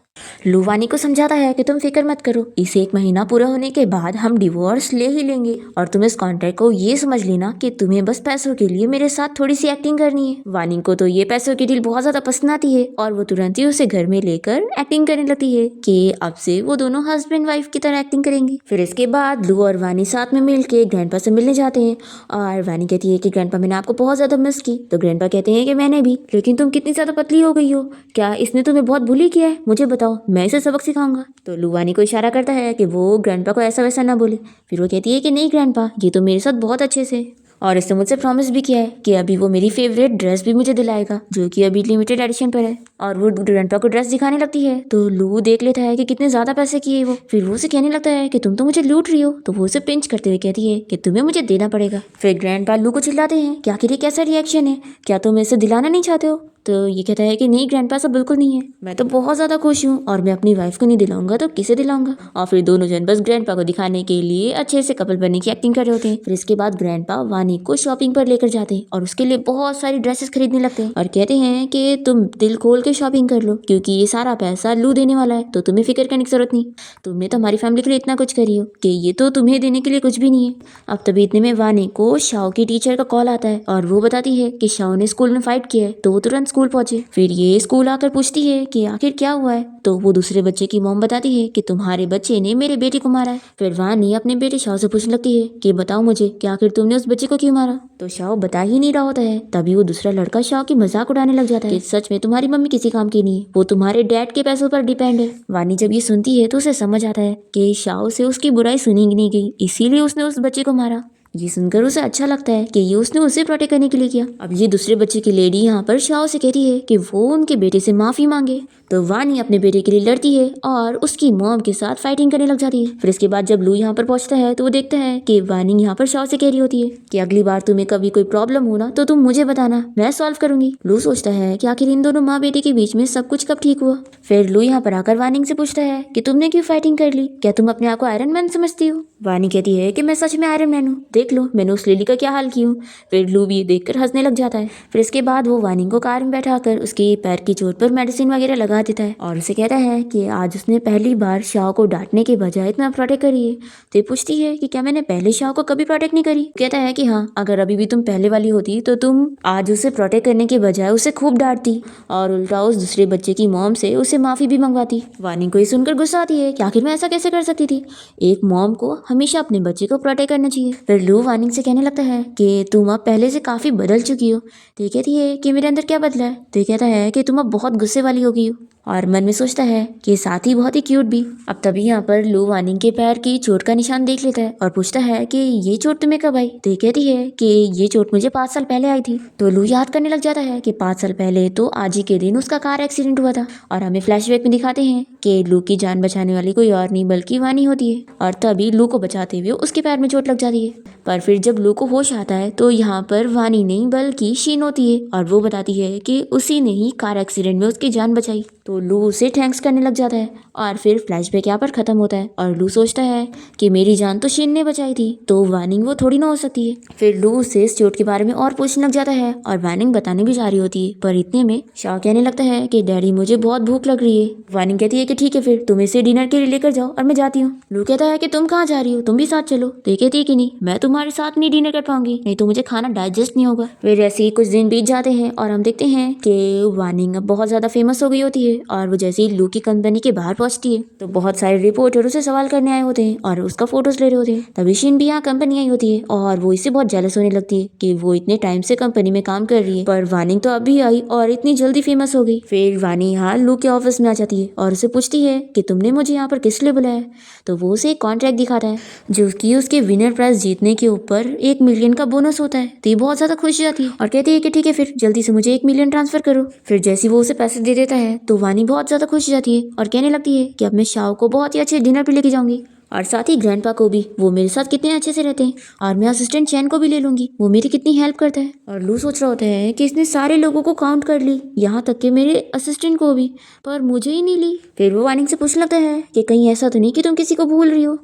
लू वानी को समझाता है कि तुम फिक्र मत करो, इस 1 महीना पूरा होने के बाद हम डिवोर्स ले ही लेंगे और तुम इस कॉन्ट्रैक्ट को ये समझ लेना कि तुम्हें बस पैसों के लिए मेरे साथ थोड़ी सी एक्टिंग करनी है। वानी को तो ये पैसों की डील बहुत ज्यादा पसंद आती है और वो तुरंत ही उसे घर में लेकर एक्टिंग करने लगती है कि अब से वो दोनों हस्बैंड वाइफ की तरह एक्टिंग करेंगे। फिर इसके बाद लू और वानी साथ में मिलके ग्रैंडपा से मिलने जाते हैं और वानी कहती है कि ग्रैंडपा मैंने आपको बहुत ज्यादा मिस की। तो ग्रैंडपा कहते हैं कि मैंने भी, लेकिन तुम कितनी ज्यादा पतली हो गई हो, क्या इसने तुम्हें बहुत बुली किया है, मुझे बताओ, मैं इसे सबक सिखाऊंगा। तो लू वानी को इशारा करता है कि वो ग्रैंडपा को ऐसा वैसा ना बोले। फिर वो कहती है कि नहीं ग्रैंडपा, ये तो मेरे साथ बहुत अच्छे से, और इसने मुझसे प्रॉमिस भी किया है कि अभी वो मेरी फेवरेट ड्रेस भी मुझे दिलाएगा जो कि अभी लिमिटेड एडिशन पर है। और वो ग्रैंडपा को ड्रेस दिखाने लगती है तो लू देख लेता है कि कितने ज्यादा पैसे किए वो। फिर वो उसे कहने लगता है कि तुम तो मुझे लूट रही हो। तो वो उसे पिंच करते हुए कहती है कि तुम्हें मुझे देना पड़ेगा। फिर ग्रैंडपा लू को चिल्लाते हैं कि आखिर ये कैसा रिएक्शन है, क्या तुम इसे दिलाना नहीं चाहते हो। तो ये कहता है कि नहीं ग्रैंडपा, ऐसा बिल्कुल नहीं है, मैं तो बहुत ज्यादा खुश हूँ और मैं अपनी वाइफ को नहीं दिलाऊंगा तो किसे दिलाऊंगा। और फिर दोनों जन बस ग्रैंडपा को दिखाने के लिए अच्छे से कपल बनने की एक्टिंग कर रहे होते हैं। फिर इसके बाद ग्रैंडपा वानी को शॉपिंग पर लेकर जाते हैं और उसके लिए बहुत सारी ड्रेसेस खरीदने लगते हैं और कहते हैं कि तुम दिल खोल के शॉपिंग कर लो क्योंकि ये सारा पैसा लू देने वाला है, तो तुम्हें फिक्र करने की जरूरत नहीं, तुमने तो हमारी फैमिली के लिए इतना कुछ करी हो कि ये तो तुम्हें देने के लिए कुछ भी नहीं है। अब तभी इतने में वानी को शाओ की टीचर का कॉल आता है और वो बताती है कि शाओ ने स्कूल में फाइट किया है, तो वो तुरंत स्कूल पहुंचे। फिर ये स्कूल आकर पूछती है कि आखिर क्या हुआ है। तो वो दूसरे बच्चे की मॉम बताती है कि तुम्हारे बच्चे ने मेरे बेटे को मारा है। फिर वानी अपने बेटे शाओ से पूछने लगती है कि बताओ मुझे कि आखिर तुमने उस बच्चे को क्यों मारा। तो शाओ बता ही नहीं रहा होता है। तभी वो दूसरा लड़का शाओ की मजाक उड़ाने लग जाता है कि सच में तुम्हारी मम्मी किसी काम की नहीं है, वो तुम्हारे डैड के पैसों पर डिपेंड है। वानी जब ये सुनती है तो उसे समझ आता है कि शाओ से उसकी बुराई सुनी नहीं गई, इसीलिए उसने उस बच्चे को मारा। ये सुनकर उसे अच्छा लगता है कि ये उसने उसे प्रोटेक्ट करने के लिए किया। अब ये दूसरे बच्चे की लेडी यहाँ पर शाओ से कहती है कि वो उनके बेटे से माफी मांगे। तो वानी अपने बेटे के लिए लड़ती है और उसकी मॉम के साथ फाइटिंग करने लग जाती है। फिर इसके बाद जब लू यहाँ पर पहुंचता है तो वो देखता है कि वानी यहाँ पर शाओ से कह रही होती है कि अगली बार तुम्हें कभी कोई प्रॉब्लम हो ना तो तुम मुझे बताना, मैं सॉल्व करूंगी। लू सोचता है कि आखिर इन दोनों माँ बेटे के बीच में सब कुछ कब ठीक हुआ। फिर लू यहाँ पर आकर वानिंग से पूछता है कि तुमने क्यों फाइटिंग कर ली, क्या तुम अपने आप को आयरन मैन समझती हो। वानी कहती है कि मैं सच में आयरन मैन हूँ, देख लो मैंने उस लिली का क्या हाल की हूँ। फिर लू भी देखकर हंसने लग जाता है। फिर इसके बाद वो वानिंग को कार में बैठाकर उसके पैर की चोट पर मेडिसिन वगैरह लगा देता है और उसे कहता है कि आज उसने पहली बार शाओ को डांटने के बजाय इतना प्रोटेक्ट करी है। तो ये पूछती है कि क्या मैंने पहले शाओ को कभी प्रोटेक्ट नहीं करी। कहता है कि हाँ, अगर अभी भी तुम पहले वाली होती तो तुम आज उसे प्रोटेक्ट करने के बजाय उसे खूब डांटती और उल्टा उस दूसरे बच्चे की मॉम से उसे माफी भी मंगवाती। वानिंग को ये सुनकर गुस्सा आती है कि आखिर मैं ऐसा कैसे कर सकती थी, एक मॉम को हमेशा अपने बच्चे को प्रोटेक्ट करना चाहिए। फिर लू वानिंग से कहने लगता है कि तुम अब पहले से काफी बदल चुकी हो। तो ये कहती है कि मेरे अंदर क्या बदला है। तो ये कहता है कि तुम अब बहुत गुस्से वाली हो गई हो और मन में सोचता है कि साथ ही बहुत ही क्यूट भी। अब तभी यहाँ पर लू वानिंग के पैर की चोट का निशान देख लेता है और पूछता है कि ये चोट तुम्हें कब आई। तो ये कहती है कि ये चोट मुझे 5 साल पहले आई थी। तो लू याद करने लग जाता है कि 5 साल पहले तो आज ही के दिन उसका कार एक्सीडेंट हुआ था और हमें फ्लैशबैक में दिखाते हैं कि लू की जान बचाने वाली कोई और नहीं बल्कि वानी होती है और तभी लू को बचाते हुए उसके पैर में चोट लग जाती है। पर फिर जब लू को होश आता है तो यहाँ पर वानी नहीं बल्कि शीन होती है और वो बताती है कि उसी ने ही कार एक्सीडेंट में उसकी जान बचाई। तो लू उसे थैंक्स करने लग जाता है और फिर फ्लैशबैक यहाँ पर खत्म होता है और लू सोचता है कि मेरी जान तो शीन ने बचाई थी तो वानिंग वो थोड़ी ना हो सकती है। फिर लू उससे इस चोट के बारे में और पूछने लग जाता है और वानिंग बताने भी जा रही होती है। पर इतने में शाओ कहने लगता है कि डैडी मुझे बहुत भूख लग रही है। वानिंग कहती है कि ठीक है फिर तुम इसे डिनर के लिए लेकर जाओ और मैं जाती हूँ। लू कहता है कि तुम कहाँ जा रही हो, तुम भी साथ चलो। तो ये कहती है कि नहीं, मैं तुम्हारे साथ नहीं डिनर कर पाऊंगी, नहीं तो मुझे खाना डाइजेस्ट नहीं होगा। फिर ऐसे ही कुछ दिन बीत जाते हैं और हम देखते हैं कि वानिंग अब बहुत ज्यादा फेमस हो गई होती है और वो जैसे ही लू की कंपनी के बाहर पहुंचती है तो बहुत सारे रिपोर्टर उसे सवाल करने आए होते हैं और उसका फोटोज ले रहे होते हैं। तभी शिन भी यहाँ कंपनी आई होती है और वो इससे बहुत जेलस होने लगती है कि वो इतने टाइम से कंपनी में काम कर रही है पर वानिंग तो अभी आई और इतनी जल्दी फेमस हो गई। फिर वानी यहाँ लू के ऑफिस में आ जाती है और उसे पूछती है कि तुमने मुझे यहाँ पर किस लिए बुलाया। तो वो उसे एक कॉन्ट्रैक्ट दिखाता है जो कि उसके विनर प्राइज जीतने के ऊपर 1 मिलियन का बोनस होता है। तो ये बहुत ज्यादा खुश जाती है और कहती है कि ठीक है फिर जल्दी से मुझे 1 मिलियन ट्रांसफर करो। फिर जैसे वो उसे पैसे दे देता है तो वानी बहुत ज्यादा खुश जाती है और कहने लगती है कि अब मैं शाओ को बहुत ही अच्छे डिनर पे लेके जाऊंगी और साथ ही ग्रैंडपा को भी, वो मेरे साथ कितने अच्छे से रहते हैं और मैं असिस्टेंट चैन को भी ले लूंगी, वो मेरी कितनी हेल्प करता है। और लू सोच रहा होता है कि इसने सारे लोगों को काउंट कर ली, यहाँ तक कि मेरे असिस्टेंट को भी, पर मुझे ही नहीं ली। फिर वो वानिंग से पूछने लगता है कि कहीं ऐसा तो नहीं कि तुम किसी को भूल रही हो।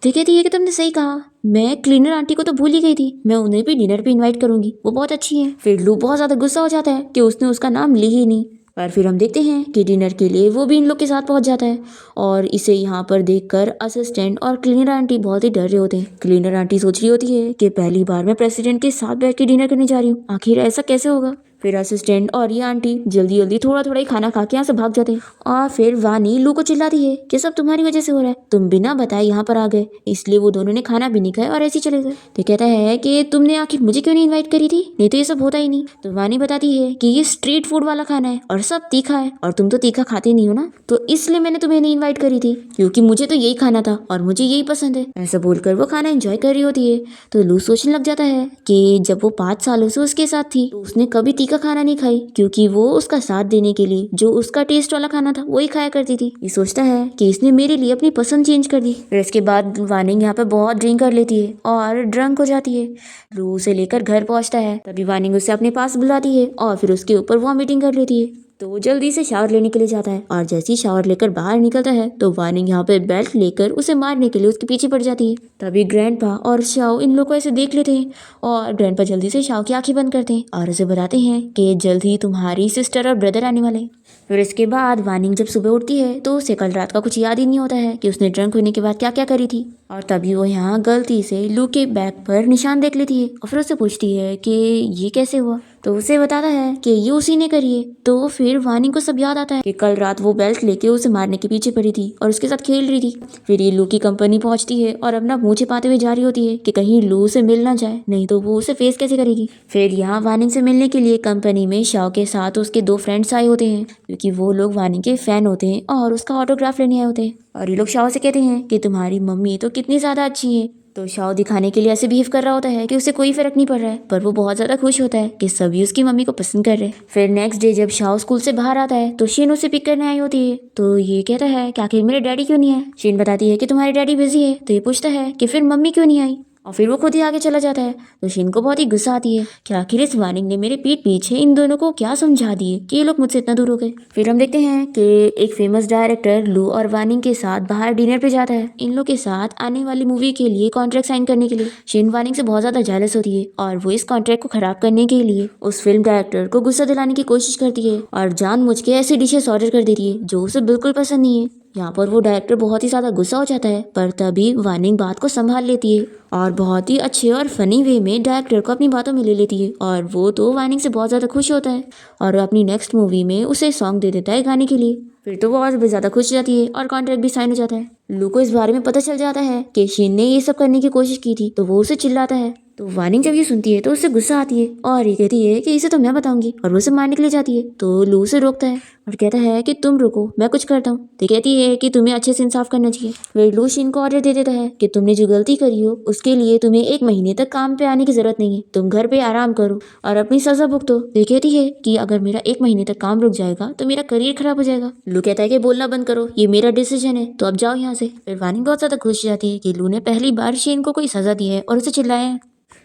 तो कहती है कि तुमने सही कहा, मैं क्लीनर आंटी को तो भूल ही गई थी, मैं उन्हें भी डिनर पे इनवाइट करूंगी, वो बहुत अच्छी है। फिर लू बहुत ज्यादा गुस्सा हो जाता है कि उसने उसका नाम ली ही नहीं। पर फिर हम देखते हैं कि डिनर के लिए वो भी इन लोग के साथ पहुंच जाता है और इसे यहाँ पर देखकर असिस्टेंट और क्लीनर आंटी बहुत ही डर रहे होते हैं। क्लीनर आंटी सोच रही होती है कि पहली बार मैं प्रेसिडेंट के साथ बैठ के डिनर करने जा रही हूँ, आखिर ऐसा कैसे होगा। फिर असिस्टेंट और ये आंटी जल्दी जल्दी थोड़ा थोड़ा ही खाना खा के यहाँ से भाग जाते हैं और फिर वानी लू को चिल्लाती है कि सब तुम्हारी वजह से हो रहा है, तुम बिना बताए यहाँ पर आ गए, इसलिए वो दोनों ने खाना भी नहीं खाया और ऐसे ही चले गए। तो कहता है कि तुमने आखिर मुझे क्यों नहीं इन्वाइट करी थी, नहीं तो ये सब होता ही नहीं। तो वानी बताती है कि ये स्ट्रीट फूड वाला खाना है और सब तीखा है और तुम तो तीखा खाते नहीं हो ना, तो इसलिए मैंने तुम्हें नहीं इन्वाइट करी थी क्योंकि मुझे तो यही खाना था और मुझे यही पसंद है। ऐसा बोलकर वो खाना एंजॉय कर रही होती है। तो लू सोचने लग जाता है कि जब वो 5 सालों से उसके साथ थी तो उसने कभी तीखा खाना नहीं खाई क्योंकि वो उसका साथ देने के लिए जो उसका टेस्ट वाला खाना था वही खाया करती थी। ये सोचता है कि इसने मेरे लिए अपनी पसंद चेंज कर दी। फिर इसके बाद वानिंग यहाँ पे बहुत ड्रिंक कर लेती है और ड्रंक हो जाती है। लू उसे लेकर घर पहुंचता है, तभी वानिंग उसे अपने पास बुलाती है और फिर उसके ऊपर वॉमिटिंग कर लेती है। तो वो जल्दी से शावर लेने के लिए जाता है और जैसे ही शावर लेकर बाहर निकलता है तो वानिंग यहाँ पे बेल्ट लेकर उसे मारने के लिए उसके पीछे पड़ जाती है। तभी ग्रैंडपा और शाओ इन लोग को ऐसे देख लेते हैं और ग्रैंडपा जल्दी से शाओ की आंखें बंद करते हैं और उसे बताते हैं कि जल्द ही तुम्हारी सिस्टर और ब्रदर आने वाले हैं। फिर इसके बाद वानिंग जब सुबह उठती है तो उसे कल रात का कुछ याद ही नहीं होता है कि उसने ड्रंक होने के बाद क्या क्या करी थी और तभी वो यहाँ गलती से लू के बैग पर निशान देख लेती है और फिर उससे पूछती है कि ये कैसे हुआ। तो उसे बताता है कि ये उसी ने करी है। तो फिर वानिंग को सब याद आता है कि कल रात वो बेल्ट लेके उसे मारने के पीछे पड़ी थी और उसके साथ खेल रही थी। फिर ये लू की कंपनी पहुंचती है और अपना मुंह छिपाते हुए जा रही होती है कि कहीं लू से मिल ना जाए, नहीं तो वो उसे फेस कैसे करेगी। फिर यहाँ वानिंग से मिलने के लिए कंपनी में शाओ के साथ उसके 2 फ्रेंड्स आए होते हैं क्योंकि वो लोग वानिंग के फैन होते हैं और उसका ऑटोग्राफ लेने आए होते हैं। और ये लोग शाओ से कहते हैं कि तुम्हारी मम्मी तो कितनी ज्यादा अच्छी है तो शाओ दिखाने के लिए ऐसे बिहेव कर रहा होता है कि उसे कोई फर्क नहीं पड़ रहा है, पर वो बहुत ज्यादा खुश होता है कि सभी उसकी मम्मी को पसंद कर रहे हैं। फिर नेक्स्ट डे जब शाओ स्कूल से बाहर आता है तो शीन उसे पिक करने आई होती है। तो ये कहता है कि आखिर मेरे डैडी क्यों नहीं आए। शीन बताती है कि तुम्हारे डैडी बिजी है। तो ये पूछता है कि फिर मम्मी क्यों नहीं आई, और फिर वो खुद ही आगे चला जाता है। तो शीन को बहुत ही गुस्सा आती है कि आखिर इस वानिंग ने मेरे पीठ पीछे इन दोनों को क्या समझा दिए कि ये लोग मुझसे इतना दूर हो गए। फिर हम देखते हैं कि एक फेमस डायरेक्टर लू और वानिंग के साथ बाहर डिनर पे जाता है इन लोग के साथ आने वाली मूवी के लिए कॉन्ट्रैक्ट साइन करने के लिए। शीन वानिंग से बहुत ज्यादा जेलस होती है और वो इस कॉन्ट्रैक्ट को खराब करने के लिए उस फिल्म डायरेक्टर को गुस्सा दिलाने की कोशिश करती है और जानबूझ के ऐसी डिशेस ऑर्डर कर देती है जो उसे बिल्कुल पसंद नहीं है। यहाँ पर वो डायरेक्टर बहुत ही ज्यादा गुस्सा हो जाता है, पर तभी वानिंग बात को संभाल लेती है और बहुत ही अच्छे और फनी वे में डायरेक्टर को अपनी बातों में ले लेती है। और वो तो वानिंग से बहुत ज्यादा खुश होता है और अपनी नेक्स्ट मूवी में उसे सॉन्ग दे देता है गाने के लिए। फिर तो वो और भी ज्यादा खुश हो जाती है और कॉन्ट्रैक्ट भी साइन हो जाता है। लू को इस बारे में पता चल जाता है कि शीन ने ये सब करने की कोशिश की थी, तो वो उसे चिल्लाता है। तो वानिंग जब ये सुनती है तो उससे गुस्सा आती है और ये कहती है कि इसे तो मैं बताऊंगी, और वो उसे मारने के लिए जाती है। तो लू उसे रोकता है और कहता है कि तुम रुको, मैं कुछ करता हूँ। तो कहती है कि तुम्हें अच्छे से इंसाफ करना चाहिए। फिर लू शीन को ऑर्डर दे देता है कि तुमने जो गलती करी हो उसके लिए तुम्हें 1 महीने तक काम पे आने की जरूरत नहीं है, तुम घर पे आराम करो और अपनी सजा भुगतो। तो कहती है कि अगर मेरा 1 महीने तक काम रुक जाएगा तो मेरा करियर खराब हो जाएगा। लू कहता है कि बोलना बंद करो, ये मेरा डिसीजन है, तो अब जाओ यहाँ से। फिर वानिंग बहुत ज्यादा खुश हो जाती है कि लू ने पहली बार शीन को कोई सजा दी है और उसे चिल्लाया है।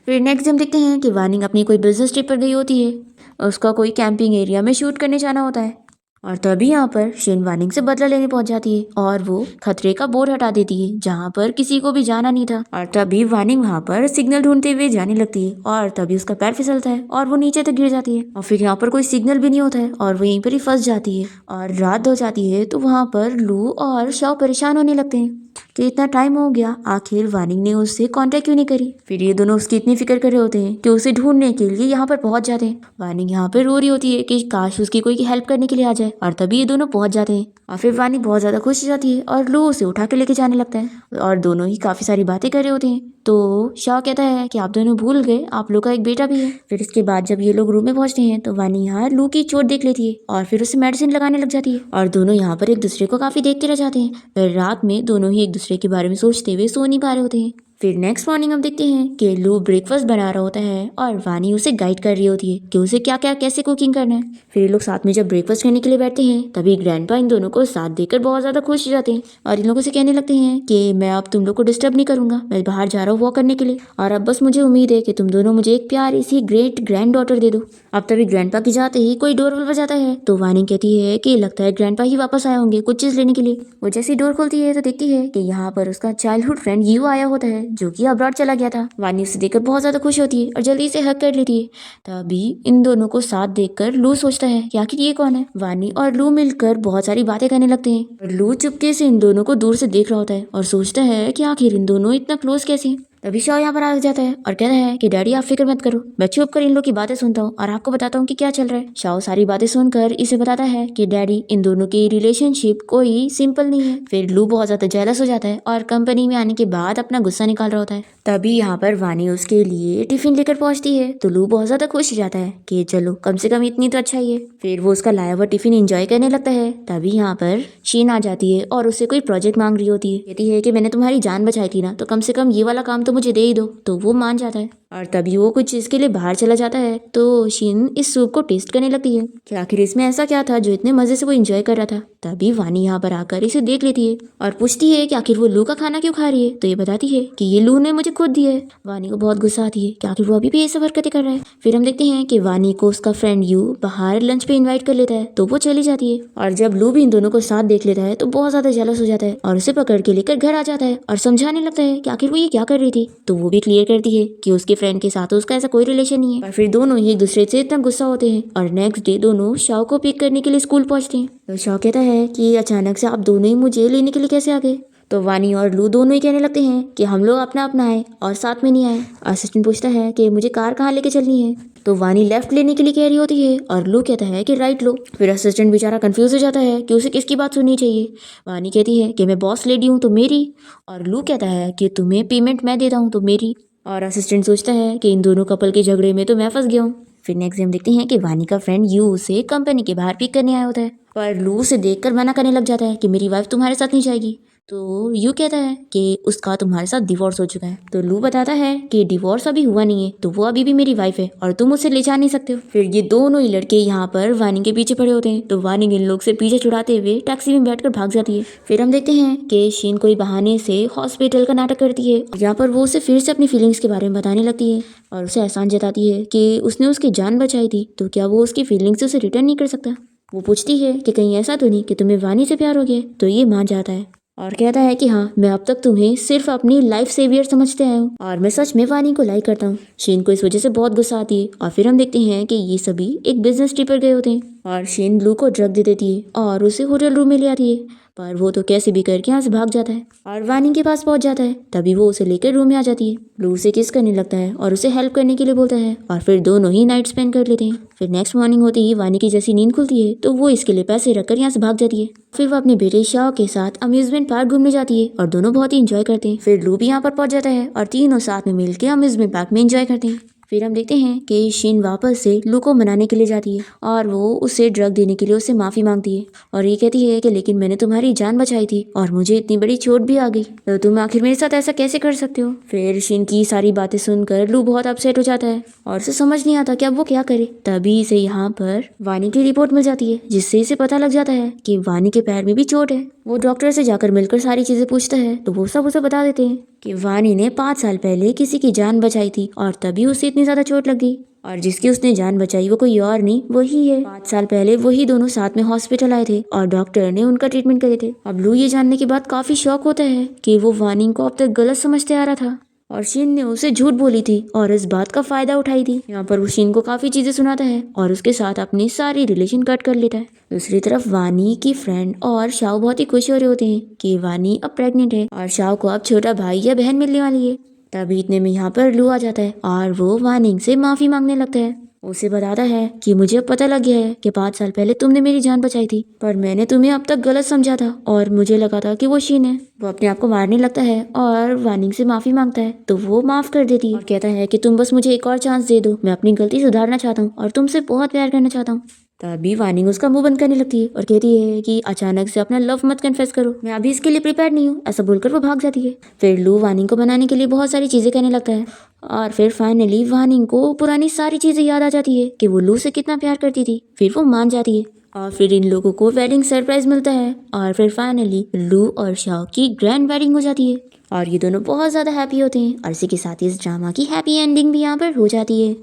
फिर नेक्स्ट हम देखते हैं कि वानिंग अपनी कोई बिजनेस ट्रिप पर गई होती है, उसका कोई कैंपिंग एरिया में शूट करने जाना होता है। और तभी यहाँ पर शीन वानिंग से बदला लेने पहुंच जाती है और वो खतरे का बोर्ड हटा देती है जहाँ पर किसी को भी जाना नहीं था। और तभी वानिंग वहाँ पर सिग्नल ढूंढते हुए जाने लगती है और तभी उसका पैर फिसलता है और वो नीचे तक गिर जाती है। और फिर यहाँ पर कोई सिग्नल भी नहीं होता है और वो यहीं पर ही फंस जाती है और रात हो जाती है। तो वहाँ पर लू और शाओ परेशान होने लगते हैं कि इतना टाइम हो गया, आखिर वानिंग ने उससे कांटेक्ट क्यों नहीं करी। फिर ये दोनों उसकी इतनी फिक्र कर रहे होते हैं कि उसे ढूंढने के लिए यहाँ पर पहुंच जाते हैं। वानिंग यहाँ पर रो रही होती है कि काश उसकी कोई हेल्प करने के लिए आ जाए, और तभी ये दोनों पहुंच जाते हैं। और फिर वानिंग बहुत ज्यादा खुश हो जाती है और लू उसे उठा के लेके जाने लगता है और दोनों ही काफी सारी बातें कर रहे होते हैं। तो शाओ कहता है कि आप दोनों भूल गए, आप लोग का एक बेटा भी है। फिर इसके बाद जब ये लोग रूम में पहुंचते हैं तो वानी यहाँ लू की चोट देख लेती है और फिर उसे मेडिसिन लगाने लग जाती है और दोनों यहाँ पर एक दूसरे को काफी देखते रह जाते हैं। फिर रात में दोनों ही एक दूसरे के बारे में सोचते हुए सो नहीं पा रहे होते हैं। फिर नेक्स्ट मॉर्निंग हम देखते हैं कि लू ब्रेकफास्ट बना रहा होता है और वानी उसे गाइड कर रही होती है कि उसे क्या क्या कैसे कुकिंग करना है। फिर ये लोग साथ में जब ब्रेकफास्ट करने के लिए बैठते हैं तभी ग्रैंडपा इन दोनों को साथ देकर बहुत ज्यादा खुश हो जाते हैं और इन लोगों से कहने लगते हैं कि मैं अब तुम लोग को डिस्टर्ब नहीं करूंगा, मैं बाहर जा रहा हूँ वॉक करने के लिए, और अब बस मुझे उम्मीद है कि तुम दोनों मुझे एक प्यारी सी ग्रेट ग्रैंड डॉटर दे दो। अब तभी ग्रैंडपा की जाते ही कोई डोर बजाता है तो वानी कहती है कि लगता है ग्रैंडपा ही वापस आए होंगे कुछ चीज लेने के लिए। वो जैसी डोर खोलती है तो देखती है कि यहाँ पर उसका चाइल्डहुड फ्रेंड यू आया होता है जो कि अब्रॉड चला गया था। वानी उसे देखकर बहुत ज्यादा खुश होती है और जल्दी से हक कर लेती है। तभी इन दोनों को साथ देखकर लू सोचता है कि आखिर ये कौन है। वानी और लू मिलकर बहुत सारी बातें करने लगते हैं और लू चुपके से इन दोनों को दूर से देख रहा होता है और सोचता है कि आखिर इन दोनों इतना क्लोज कैसे हैं। तभी शाओ यहाँ पर आ जाता है और कहता है कि डैडी आप फिक्र मत करो, मैं चुप कर इन लोग की बातें सुनता हूँ और आपको बताता हूँ कि क्या चल रहा है। शाओ सारी बातें सुनकर इसे बताता है कि डैडी इन दोनों की रिलेशनशिप कोई सिंपल नहीं है। फिर लू बहुत ज्यादा जेलस हो जाता है और कंपनी में आने के बाद अपना गुस्सा निकाल रहा होता है। तभी यहाँ पर वानी उसके लिए टिफिन लेकर पहुंचती है तो लू बहुत ज्यादा खुश हो जाता है कि चलो कम से कम इतनी तो अच्छा ही है। फिर वो उसका लाया हुआ टिफिन एंजॉय करने लगता है। तभी यहाँ पर शीन आ जाती है और उससे कोई प्रोजेक्ट मांग रही होती है। कहती है कि मैंने तुम्हारी जान बचाई थी ना, तो कम से कम ये वाला काम तो मुझे दे ही दो। तो वो मान जाता है और तभी वो कुछ चीज के लिए बाहर चला जाता है। तो शीन इस सूप को टेस्ट करने लगती है कि आखिर इसमें ऐसा क्या था जो इतने मजे से वो एंजॉय कर रहा था। तभी वानी यहाँ पर आकर इसे देख लेती है और पूछती है कि आखिर वो लू का खाना क्यों खा रही है। तो ये बताती है कि ये लू ने मुझे खुद दिया है। वानी को बहुत गुस्सा आती है कि आखिर वो अभी भी ये सब हरकतें कर रहा है। फिर हम देखते हैं कि वानी को उसका फ्रेंड यू बाहर लंच पे इन्वाइट कर लेता है तो वो चली जाती है और जब लू भी इन दोनों को साथ देख लेता है तो बहुत ज्यादा जेलस हो जाता है और उसे पकड़ के लेकर घर आ जाता है और समझाने लगता है कि आखिर वो ये क्या कर रही थी। तो वो भी क्लियर करती है कि उसके फ्रेंड के साथ उसका ऐसा कोई रिलेशन नहीं है। और फिर दोनों ही एक दूसरे से इतना गुस्सा होते हैं और नेक्स्ट डे दोनों शाओ को पिक करने के लिए स्कूल पहुंचते हैं। तो शाओ कहता है कि अचानक से आप दोनों ही मुझे लेने के लिए कैसे आ गए। तो वानी और लू दोनों ही कहने लगते हैं कि हम लोग अपना अपना आए और साथ में नहीं आए। असिस्टेंट पूछता है कि मुझे कार कहाँ लेके चलनी है। तो वानी लेफ्ट लेने के लिए कह रही होती है और लू कहता है कि राइट लो। फिर असिस्टेंट बेचारा कंफ्यूज हो जाता है कि उसे किसकी बात सुननी चाहिए। वानी कहती है कि मैं बॉस लेडी हूँ तो मेरी, और लू कहता है कि तुम्हें पेमेंट मैं देता हूँ तो मेरी। और असिस्टेंट सोचता है कि इन दोनों कपल के झगड़े में तो मैं फंस गया हूँ। फिर नेक्स्ट हम देखते हैं कि वानी का फ्रेंड यू उसे कंपनी के बाहर पिक करने आया होता है पर लू उसे देखकर मना करने लग जाता है कि मेरी वाइफ तुम्हारे साथ नहीं जाएगी। तो यू कहता है कि उसका तुम्हारे साथ डिवोर्स हो चुका है। तो लू बताता है कि डिवोर्स अभी हुआ नहीं है, तो वो अभी भी मेरी वाइफ है और तुम उसे ले जा नहीं सकते हो। फिर ये दोनों ही लड़के यहाँ पर वानी के पीछे पड़े होते हैं। तो वानी इन लोग से पीछे छुड़ाते हुए टैक्सी में बैठकर भाग जाती है। फिर हम देखते हैं कि शीन कोई बहाने से हॉस्पिटल का नाटक करती है। यहाँ पर वो उसे फिर से अपनी फीलिंग्स के बारे में बताने लगती है और उसे एहसान जताती है कि उसने उसकी जान बचाई थी, तो क्या वो उसकी फीलिंग्स उसे रिटर्न नहीं कर सकता। वो पूछती है कि कहीं ऐसा तो नहीं कि तुम्हें वानी से प्यार हो गया। तो ये मान जाता है और कहता है कि हाँ, मैं अब तक तुम्हें सिर्फ अपनी लाइफ सेवियर समझते आया हूँ और मैं सच में वानी को लाइक करता हूँ। शीन को इस वजह से बहुत गुस्सा आती है और फिर हम देखते हैं कि ये सभी एक बिजनेस ट्रिप पर गए होते हैं और शीन लू को ड्रग दे देती है और उसे होटल रूम में ले आती है। पर वो तो कैसे भी करके यहाँ से भाग जाता है और वानी के पास पहुंच जाता है। तभी वो उसे लेकर रूम में आ जाती है। लू उसे किस करने लगता है और उसे हेल्प करने के लिए बोलता है और फिर दोनों ही नाइट स्पेंड कर लेते हैं। फिर नेक्स्ट मॉर्निंग होती ही वानी की जैसी नींद खुलती है तो वो इसके लिए पैसे रखकर यहाँ से भाग जाती है। फिर वो अपने बेटे शाओ के साथ अम्यूजमेंट पार्क घूमने जाती है और दोनों बहुत ही इंजॉय करते हैं। फिर लू भी यहाँ पर पहुंच जाता है और तीनों साथ में मिलकर अम्यूजमेंट पार्क में इंजॉय करते हैं। फिर हम देखते हैं कि शीन वापस से लू को मनाने के लिए जाती है और वो उसे ड्रग देने के लिए उससे माफ़ी मांगती है और ये कहती है कि लेकिन मैंने तुम्हारी जान बचाई थी और मुझे इतनी बड़ी चोट भी आ गई, तो तुम आखिर मेरे साथ ऐसा कैसे कर सकते हो। फिर शीन की सारी बातें सुनकर लू बहुत अपसेट हो जाता है और उसे समझ नहीं आता कि अब वो क्या करे। तभी इसे यहाँ पर वानी की रिपोर्ट मिल जाती है जिससे इसे पता लग जाता है कि वानी के पैर में भी चोट है। वो डॉक्टर से जाकर मिलकर सारी चीजें पूछता है तो वो सब उसे बता देते हैं कि वानी ने 5 साल पहले किसी की जान बचाई थी और तभी उसे इतनी ज्यादा चोट लग गई और जिसकी उसने जान बचाई वो कोई और नहीं वही है। 5 साल पहले वही दोनों साथ में हॉस्पिटल आए थे और डॉक्टर ने उनका ट्रीटमेंट करे थे। अब लू ये जानने के बाद काफी शॉक होता है कि वो वानी को अब तक गलत समझते आ रहा था और शीन ने उसे झूठ बोली थी और इस बात का फायदा उठाई थी। यहाँ पर वो शीन को काफी चीजें सुनाता है और उसके साथ अपनी सारी रिलेशन कट कर लेता है। दूसरी तरफ वानी की फ्रेंड और शाओ बहुत ही खुश हो रहे होते हैं कि वानी अब प्रेग्नेंट है और शाओ को अब छोटा भाई या बहन मिलने वाली है। तभी इतने में यहाँ पर लू आ जाता है और वो वानिंग से माफी मांगने लगता है। उसे बताता है कि मुझे अब पता लग गया है कि 5 साल पहले तुमने मेरी जान बचाई थी, पर मैंने तुम्हें अब तक गलत समझा था और मुझे लगा था कि वो शीन है। वो अपने आप को मारने लगता है और वानिंग से माफी मांगता है तो वो माफ कर देती है और कहता है कि तुम बस मुझे एक और चांस दे दो, मैं अपनी गलती सुधारना चाहता हूँ और तुमसे बहुत प्यार करना चाहता हूँ। तभी वानिंग उसका मुंह बंद करने लगती है और कहती है कि अचानक से अपना लव मत कन्फेस करो, मैं अभी इसके लिए प्रिपेयर नहीं हूँ। ऐसा बोलकर वो भाग जाती है। फिर लू वानिंग को मनाने के लिए बहुत सारी चीजें करने लगता है और फिर फाइनली वानिंग को पुरानी सारी चीजें याद आ जाती है कि वो लू से कितना प्यार करती थी। फिर वो मान जाती है और फिर इन लोगों को वेडिंग सरप्राइज मिलता है और फिर फाइनली लू और शाओ की ग्रैंड वेडिंग हो जाती है और ये दोनों बहुत ज्यादा हैप्पी होते हैं और इसी के साथ ही इस ड्रामा की हैप्पी एंडिंग भी यहाँ पर हो जाती है।